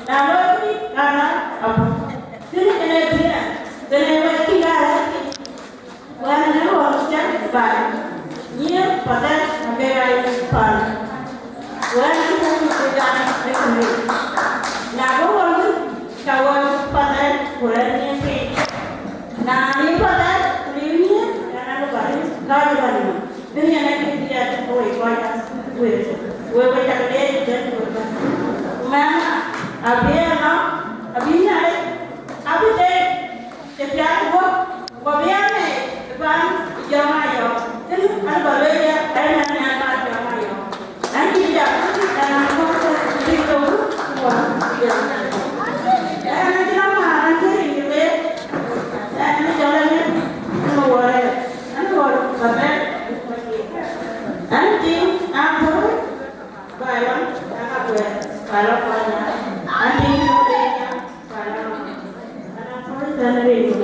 Nah, Nah, ini pada ini karena lu baru. Ini yang nanti dia boleh kuat. Wieu cakap dia jadi mana? Abisnya abis deh. Setiap gua biar nih, depan jamayo. Jadi ada balenya, ada nanya jamayo. Nanti dia dalam proses itu nanti lama nanti ini deh. Nanti jalannya boleh sampai nanti apa? Bayar, apa boleh? Kalau banyak nanti bolehnya kalau anak boleh dan ini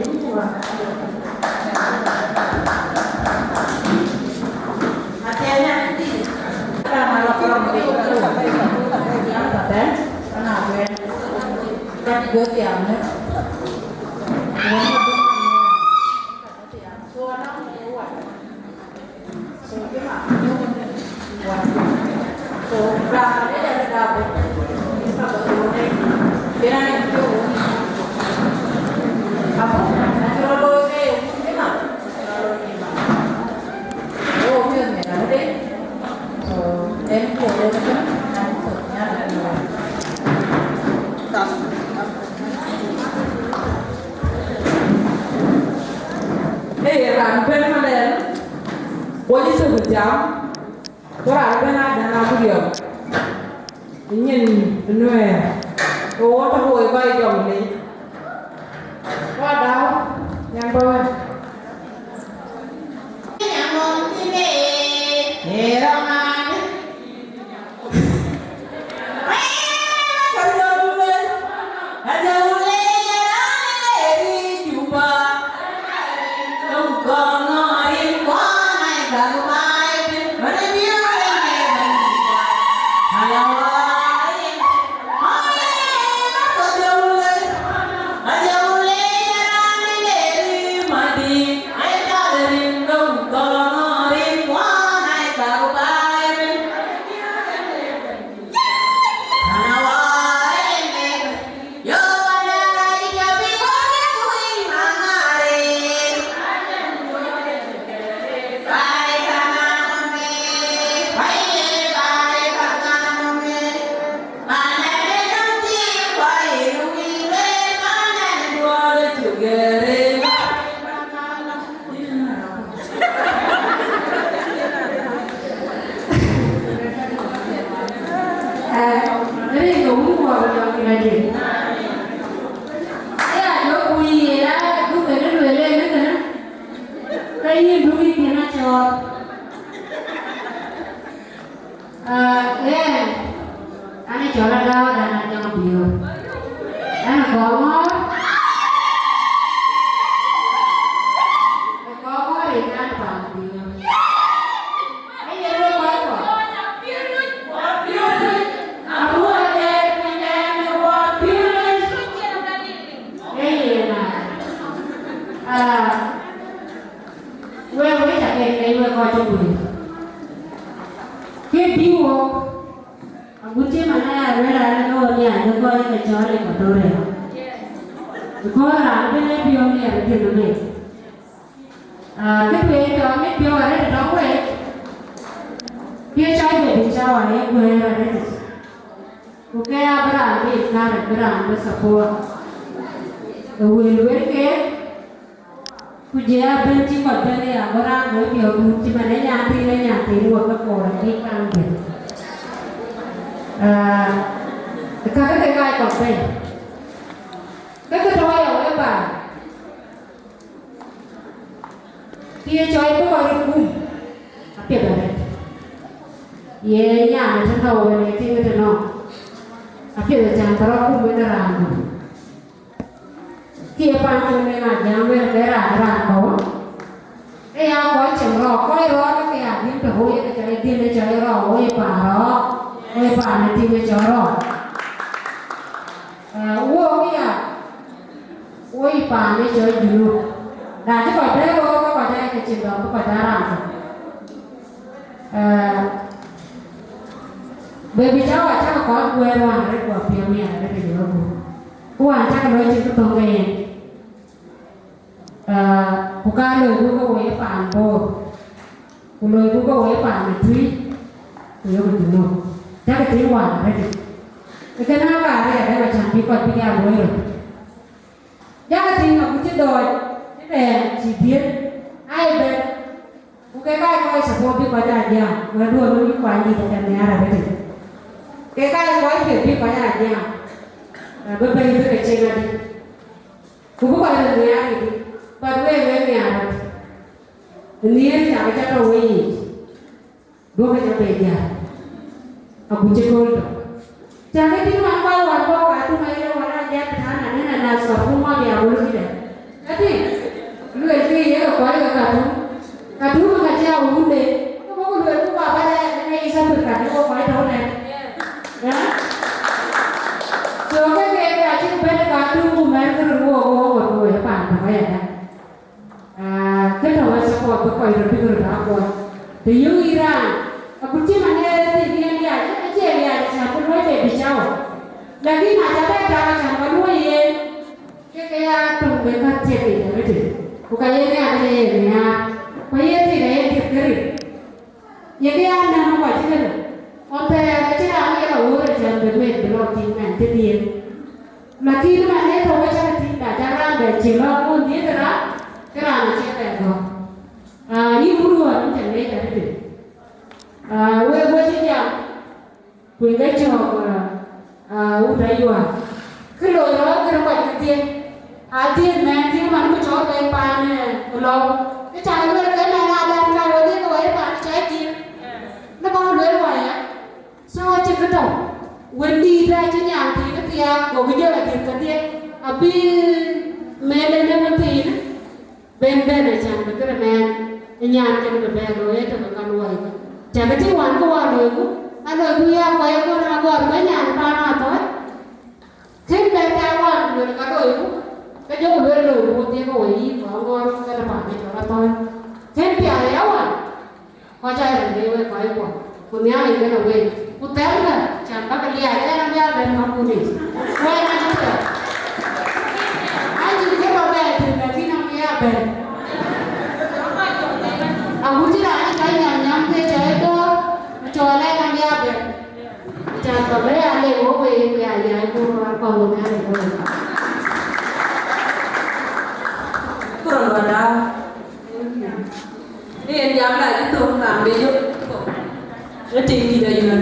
hatinya nanti kalau Atem, kenapa? Kan gue tiangnya. jam ora bena dana video nyin noe o ta hoi vai jom ni wa dau yang bawa yang mon tine erongan bukan lo buka wae pan bo, kulo buka wae pan Twic, kulo betul. Jangan terima lagi. Kenapa ada macam bikot biar boleh. Jangan terima bukan doi, ini cibian, ayat. Bukan kau sebab bikot aja, berdua ni kuali macam ni ada betul. Kekai kau bikot aja, berbeza kecil lagi. Kubu ada ni ada. Padwe ni ada. Ni siapa cakap wei, dua macam beda. Aku cakap, jangan di mana warga katu macam orang jat sana ni nana semua dia boleh tidak. Jadi, lu ini ya kau yang katu macam ude, kamu lu itu apa dah? Ni isap berkati kau kau tahu ni, ya? So kan dia kacau benda katu mereka lu ya pan apa ya? Kita masih kau berkau itu pikir apa? Tiup Iran, aku cuma ni dia aja siapa luar dia bicara. Lagi macam apa macam luar ye, kayak tu mereka cakap betul. Bukan ye ni ada ye ni ya, kau ye tidak ye dikeri. Ye dia nama macam mana? Orang kecil orang yang orang jangan bermain belok tinggal jadi. Lagi tu mana tu macam tinggal jangan berjelak pun dia terang cakap tu. Ini buruan macam ni tadi. Wei cakap. Kuingga jog udayua. Kalau orang kerja kerja, adik nanti mana jog dari pan kalau kita luar kerana ada kalau dia luar pan cakap, lepas luar ya. So cakap tu, wendi dah jenyang ti nanti ya, kau kerja lagi kerja, abi melen nanti benda macam betul men, jenyang kan berbeza itu bukan luar. Jangan ciuman kau luar. Ada dia kau yang nak buat banyak tanah tu, kan berkawan dengan kau itu, kerja berlalu buat dia kau ini, kau kan apa ni orang tu, kan biar awan, kau cakap dia kau itu, kau ni ada kan awak, kau tahu kan, jangan kau lihat kan dia ada mampu ni, kau yang macam tu, aje dia kau berada di dalam dia berada, aku tidak ada kaya nyam dia cakap. Chol kan dia ber, jangan kau ada lego wei ya itu kau ni ada kau. Kurang ada. Ni yang jam lagi tu nak bejuk. Dia tinggi dah juga.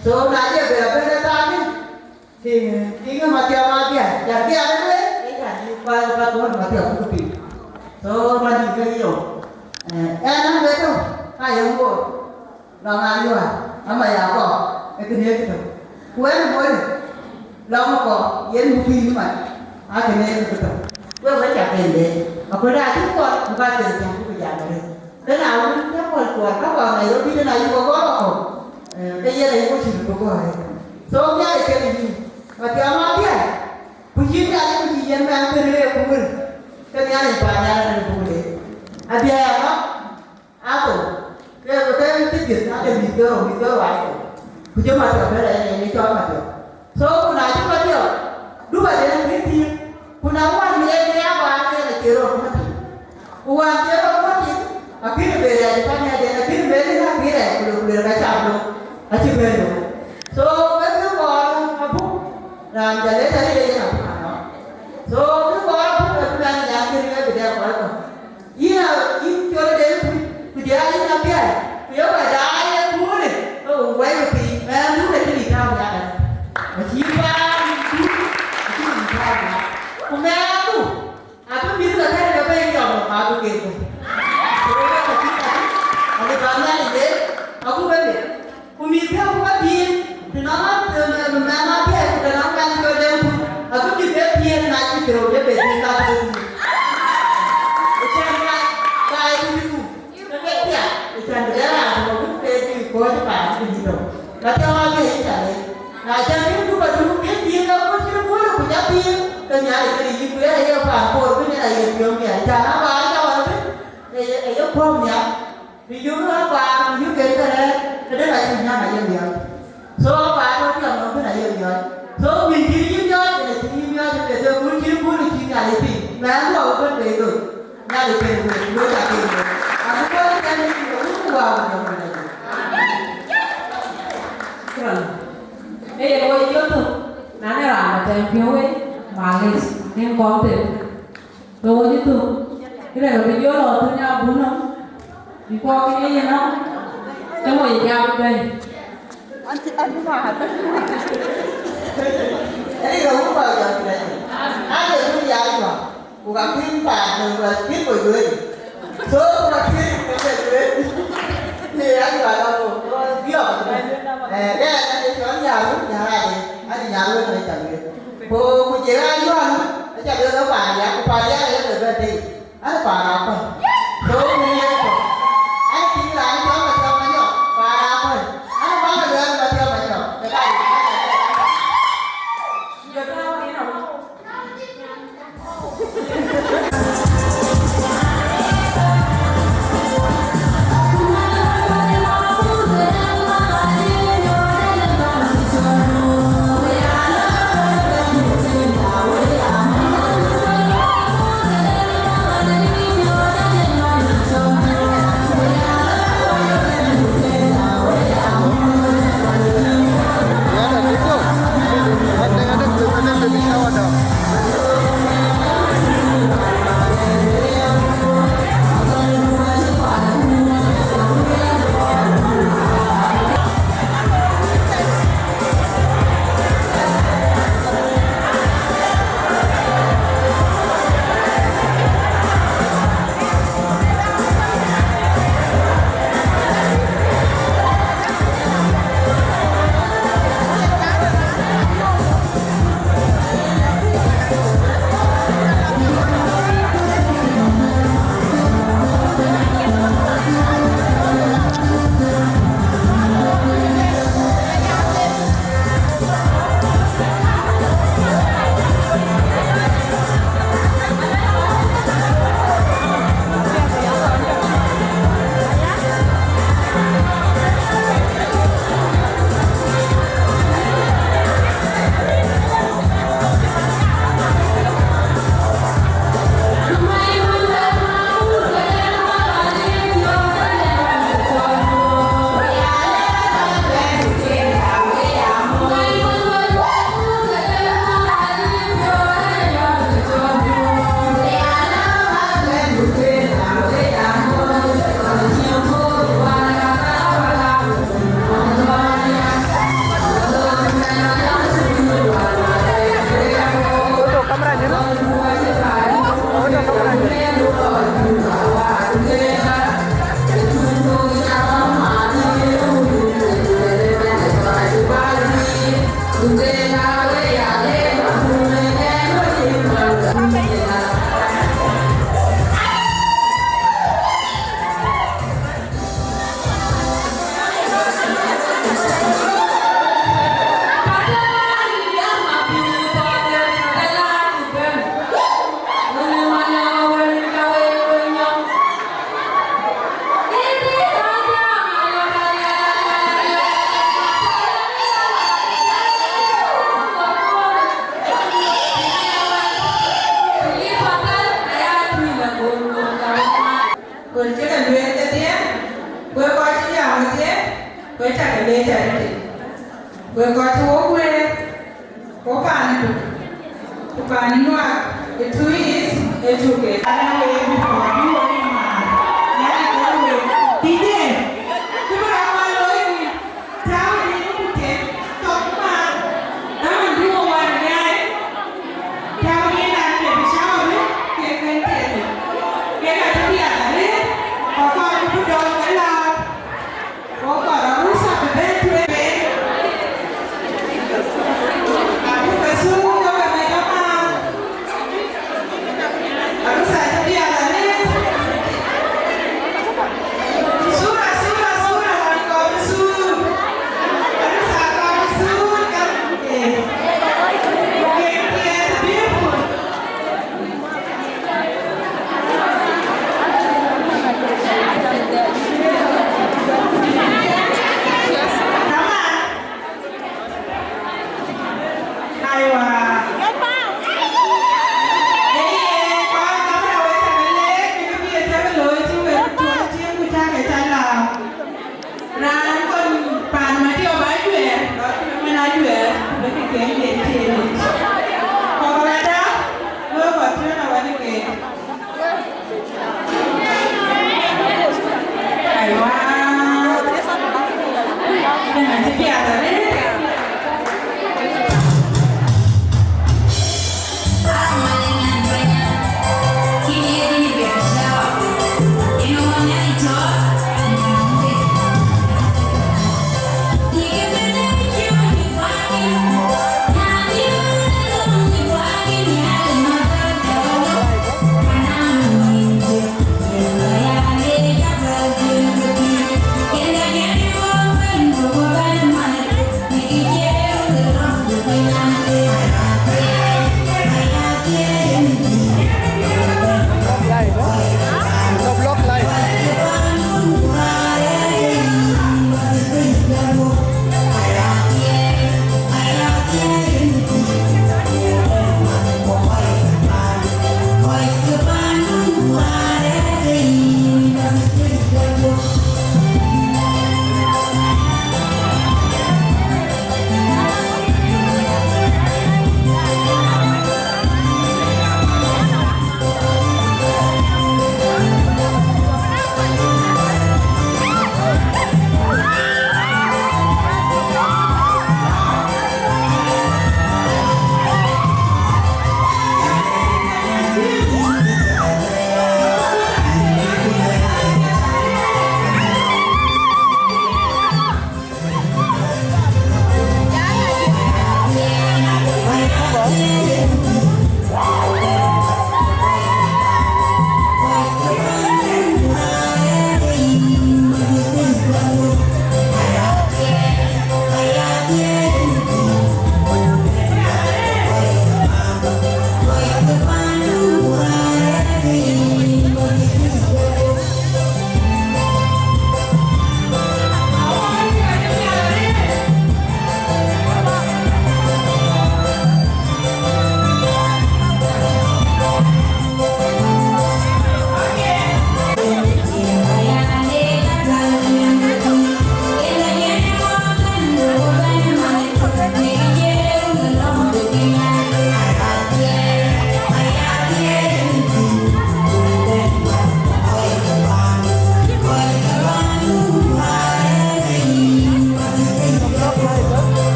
So na dia berapa tadi? Tinggal mati apa dia? Jadi ada tu Pak Tuhan mati aku tepi. So mati ke iyo. Enak betul. Ayam ko. Nama ayuan. Nama ya ko. Itu dia gitu. Kuen boleh. Lama ko. Yen bukti ni mat. Ada ni gitu. Gue baca pendek. Aku dah cukup bukan terjang aku jaga ni. Kenal ni dia kuat apa ni? Lebih dari itu kau. Dia dari itu sih kau. So dia ikan ini. Macam apa dia? Puji dia yang mana terlebih kumur. Kenal ni banyak ada kumur. Ada apa? Aku. Kita tidur ada video aku. Puji macam apa ni cakap macam. So nak cuba dia. Dua dia ni. Kuna wan ni dia apa dia nak kira mati. Wan kira mati. Akhir beri ada tanya dia akhir beri nak kira belum baca belum. Asyik beri. So betul orang Abuk dan jadi tadi dia nak. So betul orang Abuk dan yang kira beri apa. Ia kira dia ini apa dia? Dia pada ayat boleh. Oh, why you? Memang boleh jadi tahu kan. Macam aku bisa cakap apa yang kamu aku gitu. Ada banyak ide, aku beri. Kumisi aku beri, kenapa dia kenapa kan kerja aku bisa dia nak kerja dia beri tak beri. Macam apa itu? Kerja, macam dia aku beri kau cepat begitu. Macam apa ini cari? Macam itu baru dia aku cuma boleh punya dia. Kenyang jadi ibu ya, pampor tu ni ayah biom ya. Jangan apa apa ni, ayah pom ya. Biom apa, biom kita ada lagi ayah biom. So apa tu yang orang ayah biom. So bimbing biom, jadi biom jadi kunci ayah biom. Memang aku pun begitu. Ayah biom, biom lagi. Aku pun kan biom buat biom lagi. Keren. Koi Gieu tu, nana ramai biom Malis, yang konten, doa itu, kita video lo tu nya bunuh, di kau ini ya no, cuma yang apa? Anti mahal. Jadi kamu apa yang kita? Ada tu yang apa? Bukan pimpa, bukan pimpa juga. So bukan pimpa juga. Ni yang apa tu? Dia apa? Dia ada soalnya ada nyawa ni cakap. Cô chị ai vô anh chắc đưa nó bài vậy cô bài giá để được đi anh bà nào thôi tôi đi anh chỉ lại cho mà cho mà nhọ bà nào thôi anh bán được anh mà cho mà nhọ để đây giờ tao đi nào Hãy subscribe cho kênh Ghiền Mì Gõ để không bỏ lỡ luyện cho tiếng quê coi chứ giàu mà tiếng quê chặt cái lê chạy đi quê coi chú bố quê có bạn được bạn nuôi the two is educate anh em đi bỏ đi bỏ đi mà nhá đi có người đi đi chứ mà làm ai lối đi cháu đi nó cũng chết tốt mà nó mình đi ngoài này cháu đi làm để sao biết cái tiền cái này cho tiền là biết có con cũng đòi cái là có cả đó lúc sao phải bên thuê bên à cũng phải xuống cho cái này đó mà à lúc sao cho tiền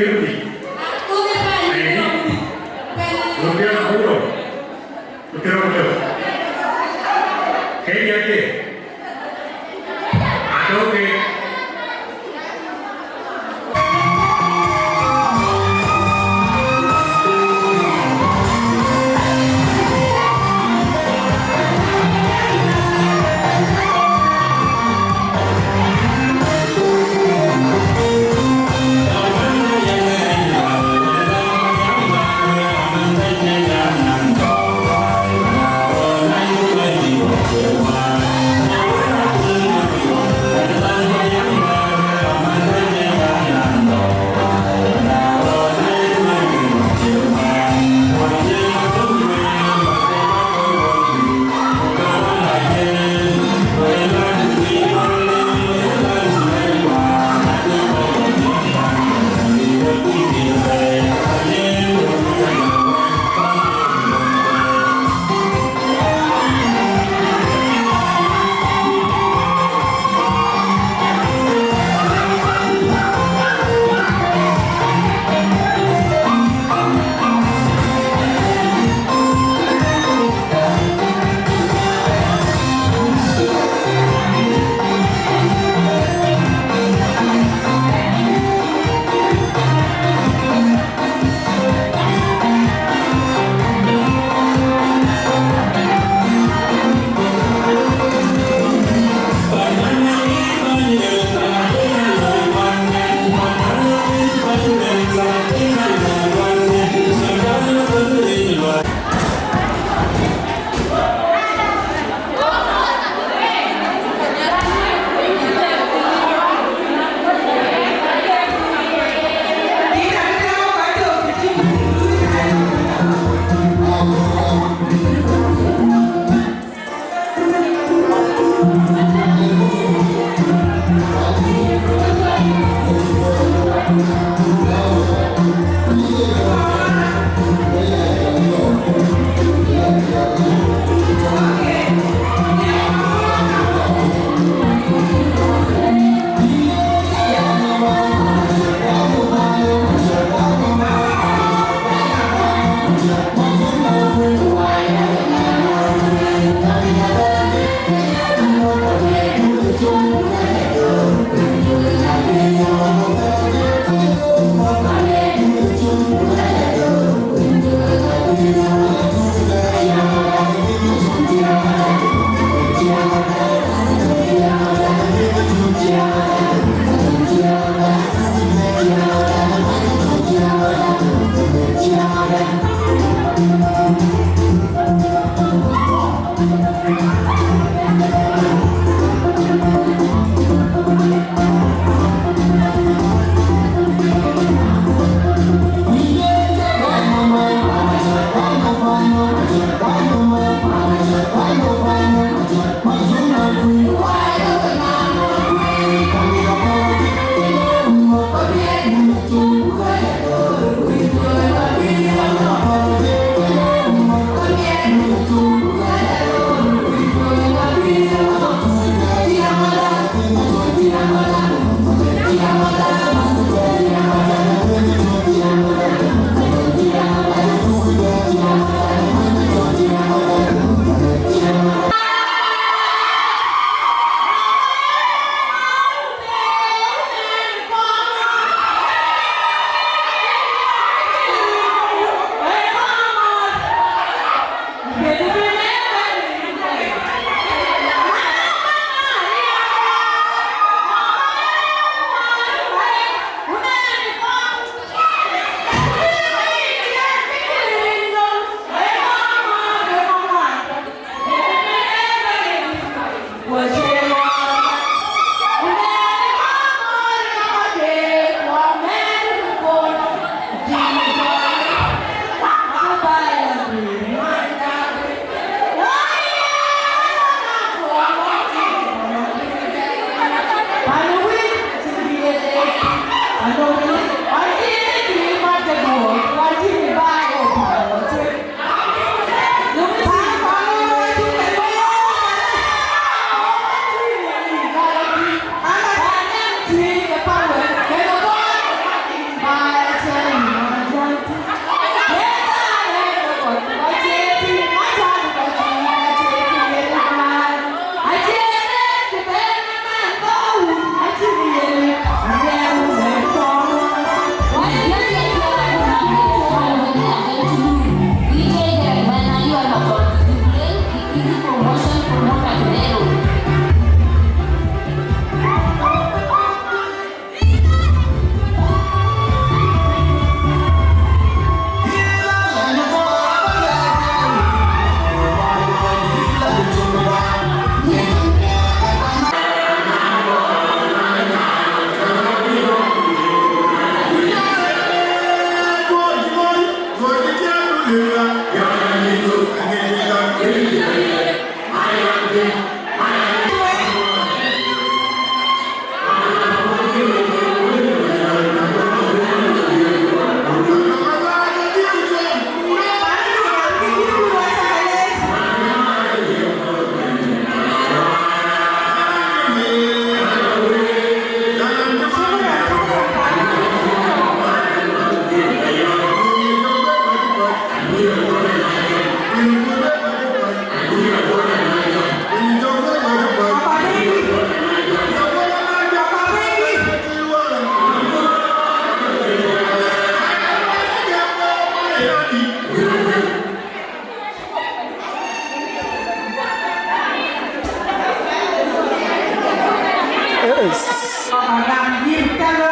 Kirby. Lupian Budo. Betul. Hey dia ke? Ada ke? Yeah.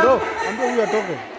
Bro, I'm doing you are talking.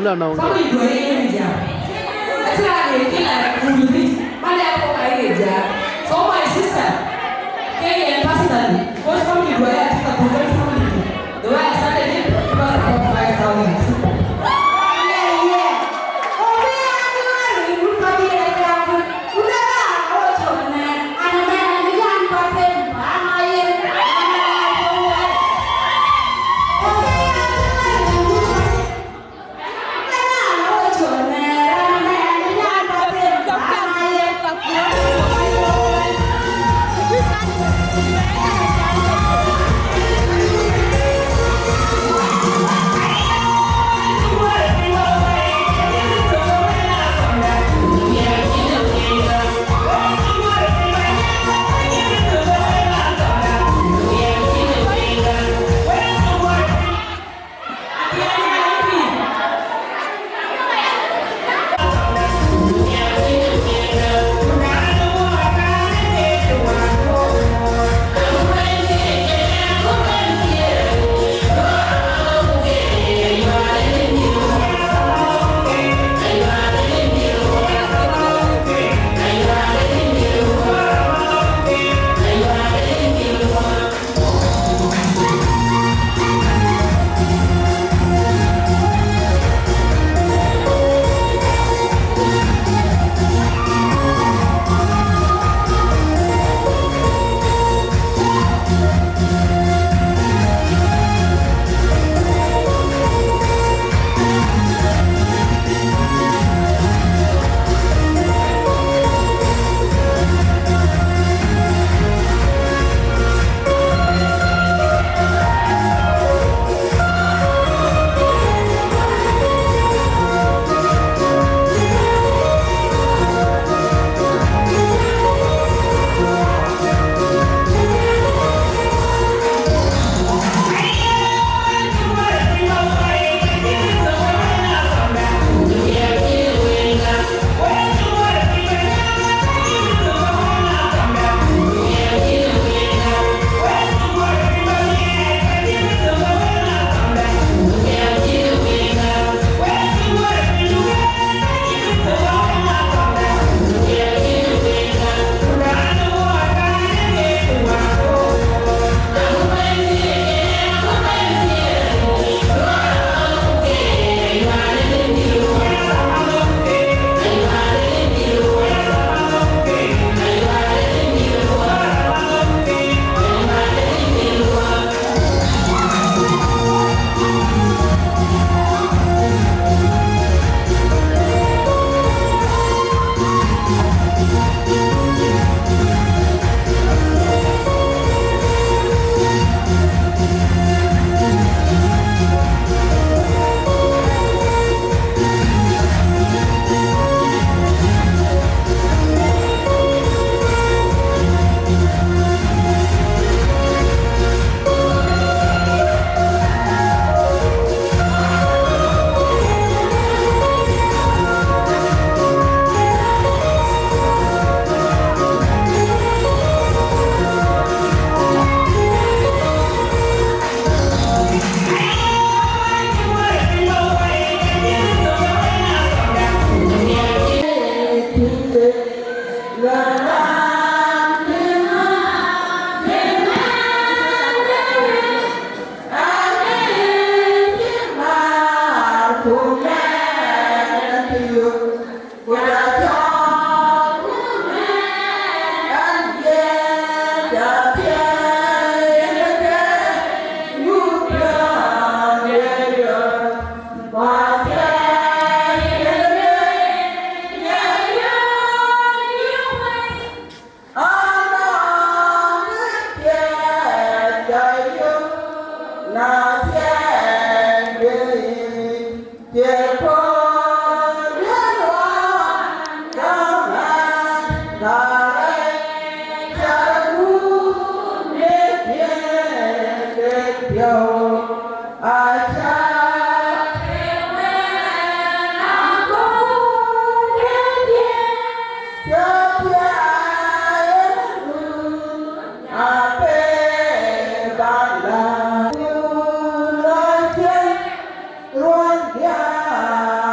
la na. Somebody do any job. I said I did like my dad for my job. So my sister came personally. What somebody do I take a program family? The way I started it because of 5,000. Yeah.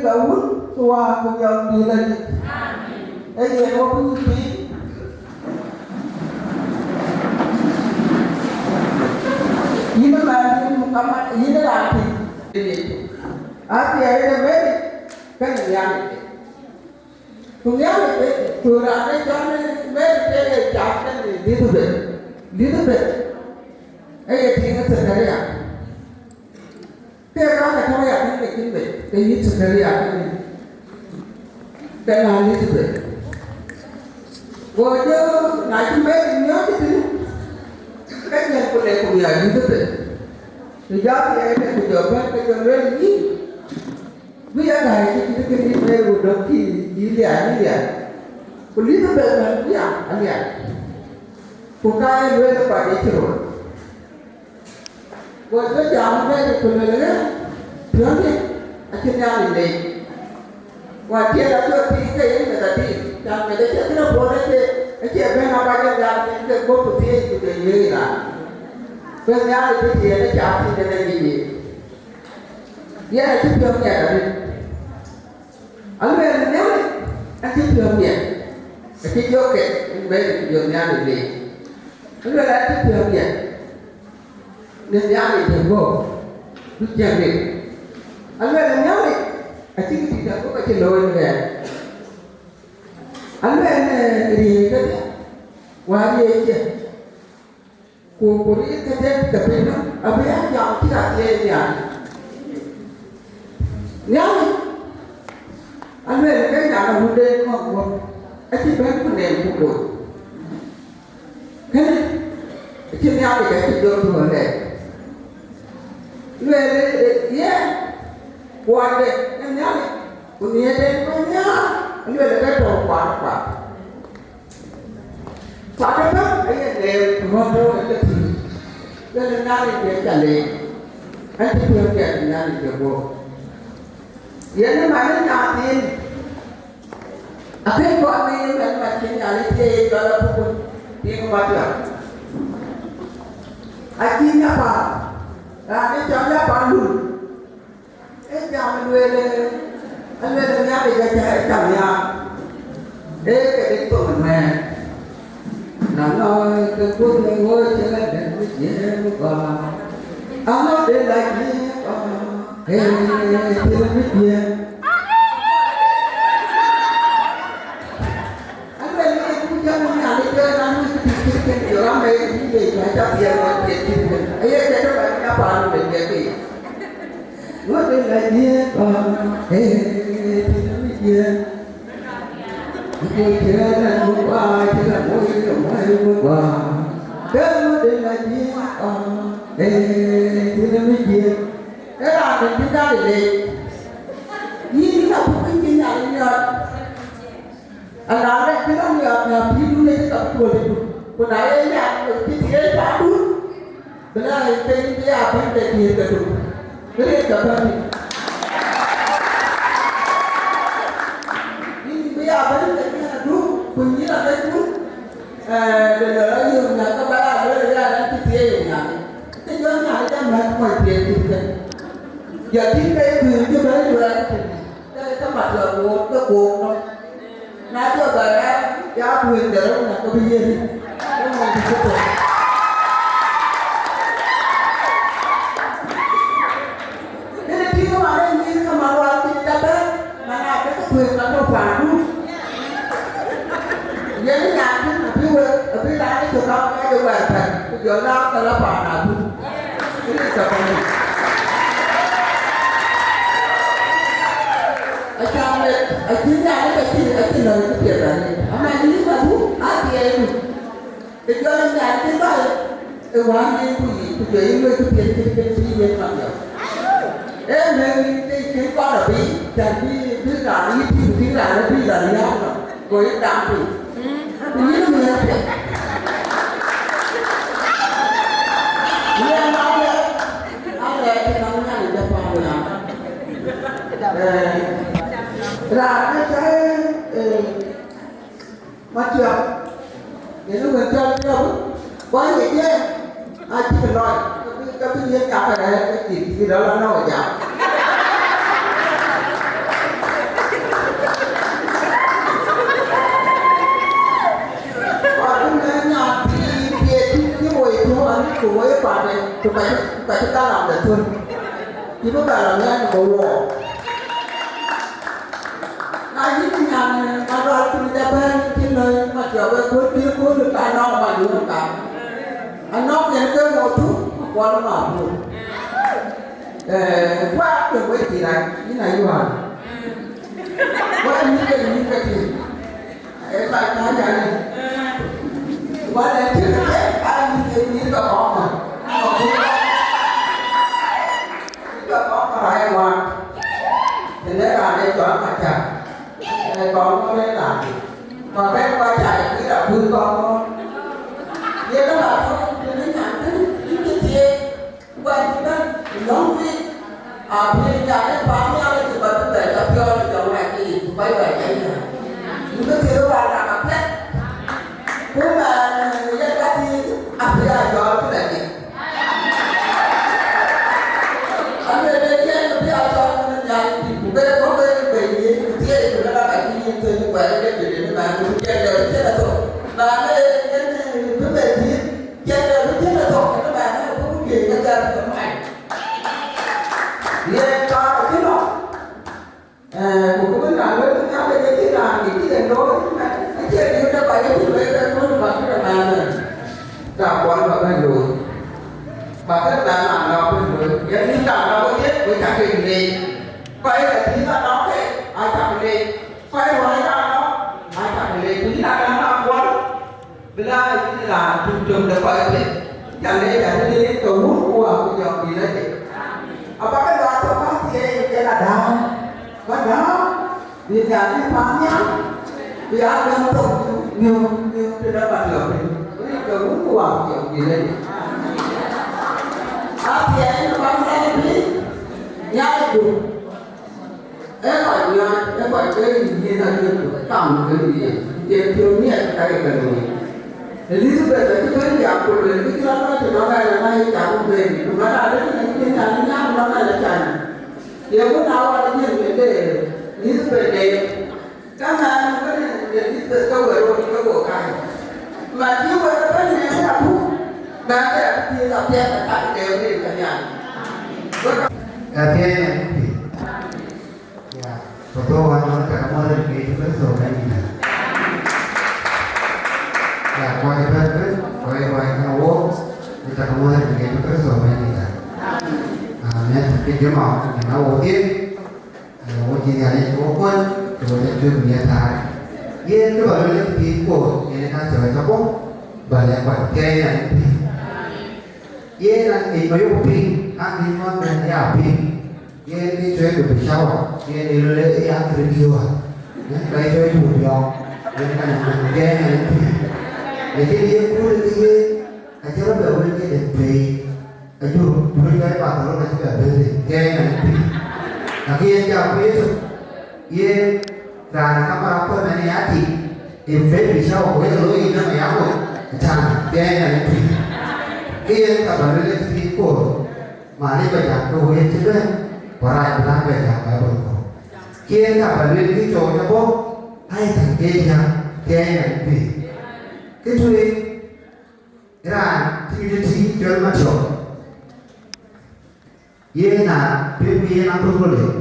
gaul tua punya bila ni. Ayah apa pun ni. Ini mana mukamat ini lagi. Ati ayah beri kan yang itu. Punya itu kurangnya jangan beri jangan itu ber. Ayah tinggal sekarang. Tiada orang yang kaya ni mungkin ber. Ini sekarang ni. Kenal itu ber. Wajah naik beri ni apa tu? Kan yang boleh punya itu ber. Sejak ayah kejabat kejabat ni. Biar dah kita kini baru doki dia. Kulit tu berapa dia? Alian. Bukan dua lepas itu. Wajah jangan beri kulit ni. Berarti akhirnya ini. Wajah ada tiga ini tadi. Dan mereka tidak boleh je. Akhirnya apa yang jangan kita buat putih itu dia lah. Kerana itu dia ada jati dengan dia. Dia itu filmnya tadi. Alhamdulillah ni, itu filmnya. Itu joget, baik filmnya ni. Alhamdulillah itu filmnya. Ni yang itu go, itu jadi. Alhamdulillah ni, itu tidak go macam loan ni. Alhamdulillah ni tadi, wajib je. Kuocgoor kerja kerana apa yang kita lihat ni, anda ni yang muda Kuocgoor, itu banyak pun yang Kuocgoor. Kan, itu ni apa yang kita jual ni? Ia, buat ni, punya punya, anda lepas tu apa? Pada apa? Ayah ni Kuocgoor itu tu. Kalau nari dia cari, nanti dia nari dia buat. Ia ni mana nanti? Akoi buat ni macam ni dia kalau pun dia macam. Akhirnya apa? Nanti jangan palu. Jangan dua anda ni ada kerja kerja. Kerja itu mana? Nói cái cuốn này ngồi chơi đến với nhẹ qua, áo nó để lại nhẹ qua, hey thì nó biết nhẹ. Anh bên này cũng chơi một nhà đi chơi, anh đi chơi nhiều lắm đây, những gì phải chấp nhận một chuyện gì mình, ấy cái đó là các bạn mình cái gì, nói để lại nhẹ qua, hey thì nó biết nhẹ. Tôi chưa là muốn qua, chưa là muốn qua. Cái muốn đến là gì? Để nó mới gì? Cái là mình chúng ta để như là không có gì nào nhờ. Anh nói đấy, cái đó nhờ ví dụ như cái tập tuổi thì của nãy ấy là cái gì đấy phá đúng. Cái là cái à bên để tiền cái đúng. Cái này tập hơn. Bây giờ vẫn là đúng, mình nghĩ là cái đúng. Để lỡ nhiều nhà các bạn ở đây là cái tiền của nhà. Cái nhóm nhà nó chẳng mất ngoài tiền thì thế. Giờ chính đây quyền cho đấy rồi. Đây các bạn là một cái cuộc thôi. Nói cho bà em, giá quyền để đâu là có bây giờ đi. Cái này thì sẽ được. Thế nên khi các bạn ấy nhìn các bạn vào thì ta biết mà là cái quyền là nó phản đúng. Những nhà chính là ở phía đá cái chỗ đó cái chỗ bàn thành cái chỗ đó ta đã phản nào đúng. Cái này là phần ở trong này ở chính ra cái lời cái chuyện này ở đây lý mà bút thì em cái chỗ này nhà cái đó cái quán đi cái gì cái chuyện cái gì làm được em nên cái con là bí chẳng bí là ý thì là nó bí là lý không rồi nó đam thì ini tu yang ada. Dia ada kita namanya di depan dia. Rasa saya macam, dia tu macam dia banyak dia, aji kenal, tapi dia cakap ada, kita dah lama aja. tụi mày chúng ta làm để thôi chỉ có bà làm nghe bộ bộ ai biết nhà mà rồi tụi ta bên trên nơi mà trở về cuối được ai nó mà được không cả anh nó nhận cái một chút qua nó mà luôn qua được với chị này như này luôn qua những cái gì cái bài nói này qua đây trước hết anh như có có mà có phải mà thì nếu là đây chọn mà chặt con có đấy là mà bé qua chạy cứ là vui con vậy đó là thôi nó nhận cái gì quay đó giống như bây giờ nó bán nhau thì bà cứ để tập cho chồng này thì quay về cái gì những cái thứ là làm hết nhưng mà dân ta thì bây giờ cho cái này gì anh về đây dân bây giờ cho nhà thì cũng biết có cái về gì thế thì nó là cái gì thì như vậy để mà cũng chơi được thế là thôi và cái về gì chơi được thế là thôi các bạn nó cũng gì cái ra thì không ảnh vậy cho cái đó cũng có là lớn nhau đây cái là những cái đèn đối cái chơi như nó vậy thì bây giờ nó bằng cái là cả quán và bên rồi và các bạn làm nào bên rồi cái thứ nào nó có biết với cả cái gì quay là tí là nó thế ai chạm cái gì quay hoài ra nó ai chạm cái gì tí là nó làm quán bây giờ là trường được quay biết chẳng lẽ là đi đến tổ hút của cái dòng gì đấy bác cái đó cho bác thì cái là đau bác đó vì nhà đi phá nhá vì ăn đơn tổng nhiều từ đó bạn lửa mình với cái uống của kiểu gì lên thì anh nó bán ra đi nhá được em gọi cái gì là được tầm cái gì tiền thiếu niên cái cần rồi lý do về cái giảm của người cái đó thì nó này là nay giảm về nó là đấy cái nhà nó này là chẳng điều có nào là những vấn đề lý do về đề các hàng có để tự câu về rồi câu của cái mà chưa vậy nó vẫn là làm thuốc và cái thì là tiền là tại đều đi cả nhà thế này thì tôi nói cả mọi người cái thứ số này là quay bên quay cái ố người ta không muốn cái thứ số này nên cái kiểu màu nó ố tiếp ố chỉ là cái ố quân rồi để chuyên nghiệp thái yên cái bảo lên tí của người ta trở cho bốc và lại quản cây này yên là thì mới có pin ăn đi ngon bên nhà pin yên đi chơi được sau yên đi lấy ăn được nhiều đây chơi đủ nhiều nên là cây này để cái đi cũ đi cái chỗ đó đầu lên cái đèn pin cái chỗ bên cái bà nó là cái đèn cây này là kia chào quý yên là các bạn có mấy nhà thì phép vì sao với lối nó mày áo rồi chẳng cây này kia các bạn lên cái của mà đi về nhà tôi yên chứ đấy và lại là về nhà cái bờ cổ kia các bạn lên cái chỗ cho bố hay thằng kia nhà cây này thì cái thuê ra thì cái gì cho nó chọn yên là biết yên ăn không có được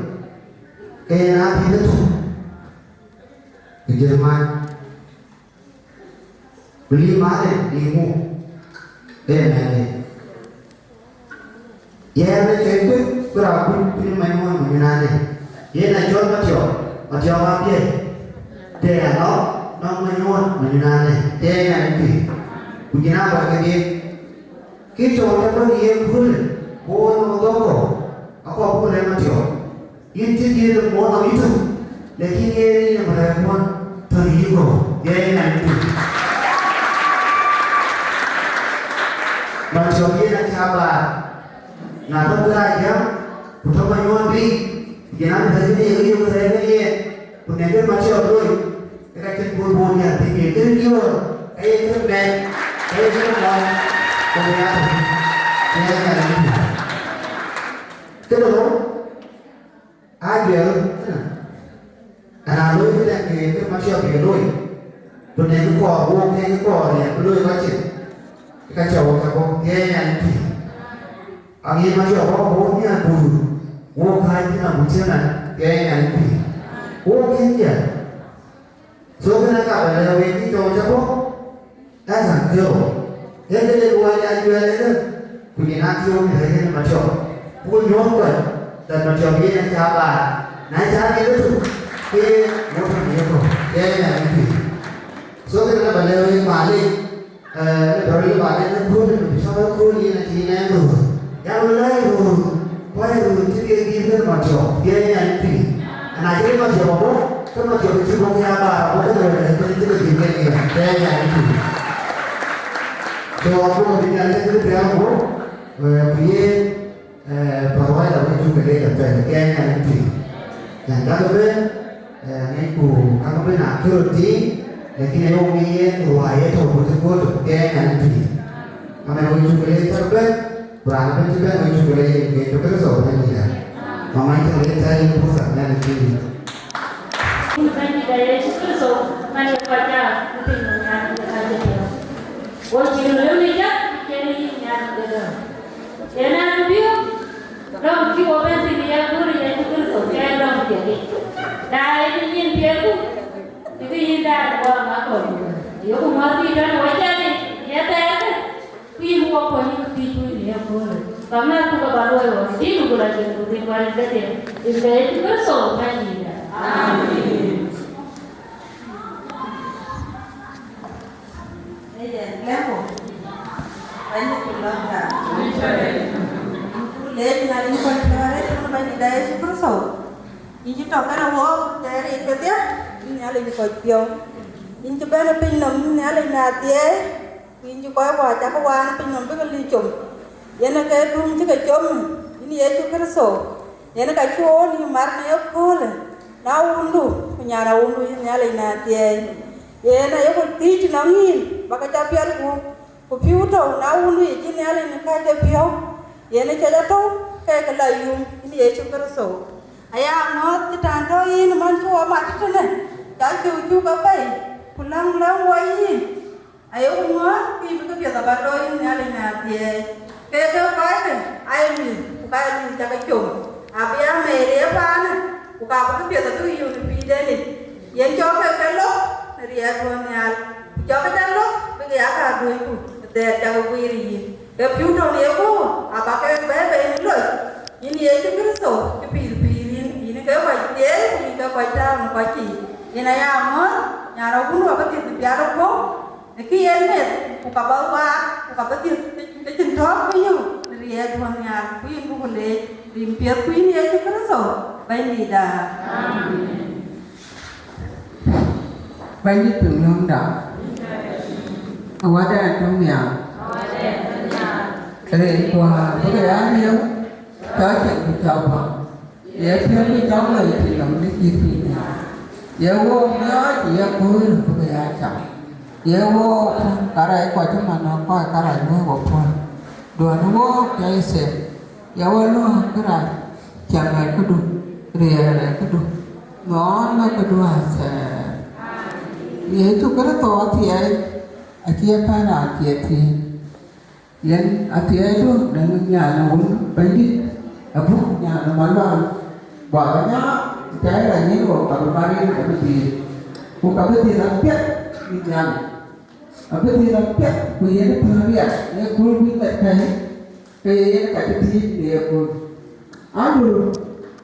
cái là thì nó thuộc từ Jerman beli mana di mu ini ya ada cewek berapa film Mawan menyenangkan ya nak jual macam apa dia dia nó Mawan menyenangkan dia nanti punya apa dia kita orang tu dia pun pun orang apa pun dia macam ini dia mau itu लेकिन ये नहीं number तो ये को ये नहीं macam ये ना क्या ना तो पूरा क्या पुत्र बनियों भी ये ना धर्म ये ये को धर्म ये पुण्य के macam लोग एक अच्छे बोल या ठीक है तो क्यों एक तो मैं एक तो मैं तो यार ये नहीं तो लोग आज ये lối cái này thì cái mà treo cái lối bên này cái cỏ vuông cái cỏ này cái lối quá chừng cái trầu cái con nghe này thì anh em mà chưa có bố nhá bù bố khai cái nào bù chưa này cái này thì bố cái gì số cái này cả là về cái chỗ cho bố đã giảm thiểu thế nên là anh đưa đấy thôi vì ăn thiểu thì thấy mà chỗ bố nhón rồi tận mà chỗ kia anh cha bà nãy cha kia đó cái bố thằng nhiều rồi cái này thì số cái này là về mà đi rồi là bạn ấy nó được sau đó cô đi là chị em rồi nhau lấy rồi quay rồi chứ kia kia mà chỗ kia này thì này chứ mà chỗ bố cái mà chỗ chứ không ra bà bố cái rồi này cái cái gì cái này thì cho cô đi ra cái theo bố phía bà nói là cái chung cái đây là cái này thì các bên ngay cụ các bên nào chưa tí lakini leo mimi ruaya tu betul ke nanti kami mau cuba terbaik berapa juga mau cuba itu kerja ni ya mama itu boleh cari pusat nanti bukan dari kerja mana kerja mungkin yang kerja dia oh jadi ni je jadi yang kerja yang dia ram kiwa bensi dia guru yang kerja yang ram jadi dah ini dia tu itu indah buat apa? Dia pun mati dan wajah ni, dia tak. Kui buat apa ni tu dia boleh. Kami aku kebaru orang, dia tu lagi tu tinggal di sana. Itu bersol kan dia. Amin. Lepo, banyak pulang dah. Lep nari pun kemarin tu banyak daya super so. Ini tak kena buat dari itu dia. Ini ada di Kuocgoor. Ini juga ada pinjam, ini ada nadia. Ini juga buat cakawan pinjam tu kalau dicom. Yang nak belum juga com. Ini ya juga so. Yang nak Chol ni marne Akol. Now undu, penyara undu ini ada nadia. Yang nak yang bertij nangin. Baka capial ku piuto. Now undu ini ada nak capial. Yang nak capial kayak kelayung. Ini ya juga so. Ayah ngot kita tahu ini mantu amat tu ni. Dah cucu kapai, pulang wai. Ayo ngot, pergi ke biasa baru ini ada nanti. Kerja kau ni, ayo ni, bukan ni cakap cum. Abi ame dia apa ni? Bukan apa ke biasa tu you ni ni. Yang cakap kalau dia tu ni al, cakap kalau pergi akar dua itu, dia cakap beri. Kepiu tu ni aku, apa ke bebe ni loh. Ini aja kerso, kepiu. Cái bài chế thì cái bài trao nó bài chỉ như này mới nhà đâu cũng là cái tiền từ nhà đâu có khi em mệt cũng cả bao qua cũng cả cái tiền cái tiền thoát với nhau thì em thường nhà quý em cũng lấy tìm việc quý này cho cái số bây giờ đã bây giờ từng năm đã ở đây trong nhà cái này qua cái án hiếu tới chuyện của cháu mà giờ theo cái cháu này thì làm cái gì thì giờ vô nhớ chị Akoi là cái ai chẳng giờ vô cả đây qua chúng mà nó coi cả đây mới một phần đùa nó vô cái xe giờ vô luôn cái này chẳng này có đủ rìa này có đủ nó có đủ xe giờ chú cái đó to thì ai kia phải là kia thì dân thì ai đó đang nhà nó cũng bây giờ Abuk nhà nó bán vào bỏ cái nhá cái là những của cả một bari của cái gì của cả cái gì là biết như nhau ở cái gì là biết vì nó thừa biết nó cũng biết cái cái gì để của Aduldul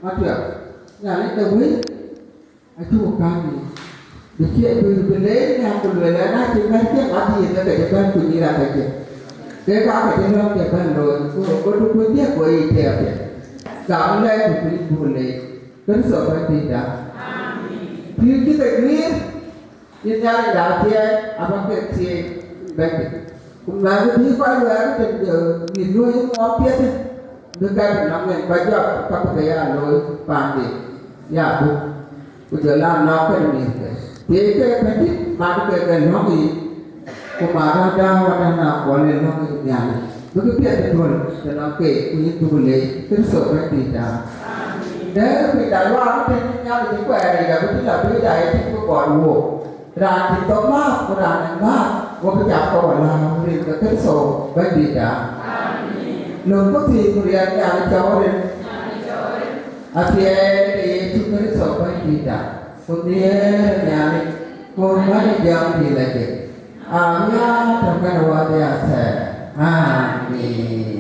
Mapior nhà này cái quý chú cái gì để chuyện từ lấy nhà của người là đã chỉ mấy chiếc áo gì nó để cho của gì là cái gì cái có phải trên lông cái phần rồi có đúng quý biết của ý theo vậy cảm lên của quý buồn này cấn sợ phải tin đã thì cái việc này nhân gia đã thì apa cái thì vậy cũng là cái thứ quan là cái tình nhìn nuôi những món biết đấy được cái năm ngày bây giờ các cái lối bàn đi ya bây giờ làm nó cái gì thì cái petit mà cái nó gì cũng mà ra nào có lên nó cái nhà này nó cứ biết được rồi thì nó kể những cái buổi lễ cái sợ phải tin đã nếu bị đại loa nó trên nhau thì khỏe này là cái là cái đại thì có gọi đủ ra thì tốt lắm có ra này lắm có cái chạp có gọi là thì cái số phải tin đã Lung có thì của riêng nhà nó cho đến à thì thì chúng tôi sợ phải đi đã con đi nhà này con mới đi làm thì là gì à nhá trong cái nào đó sẽ à đi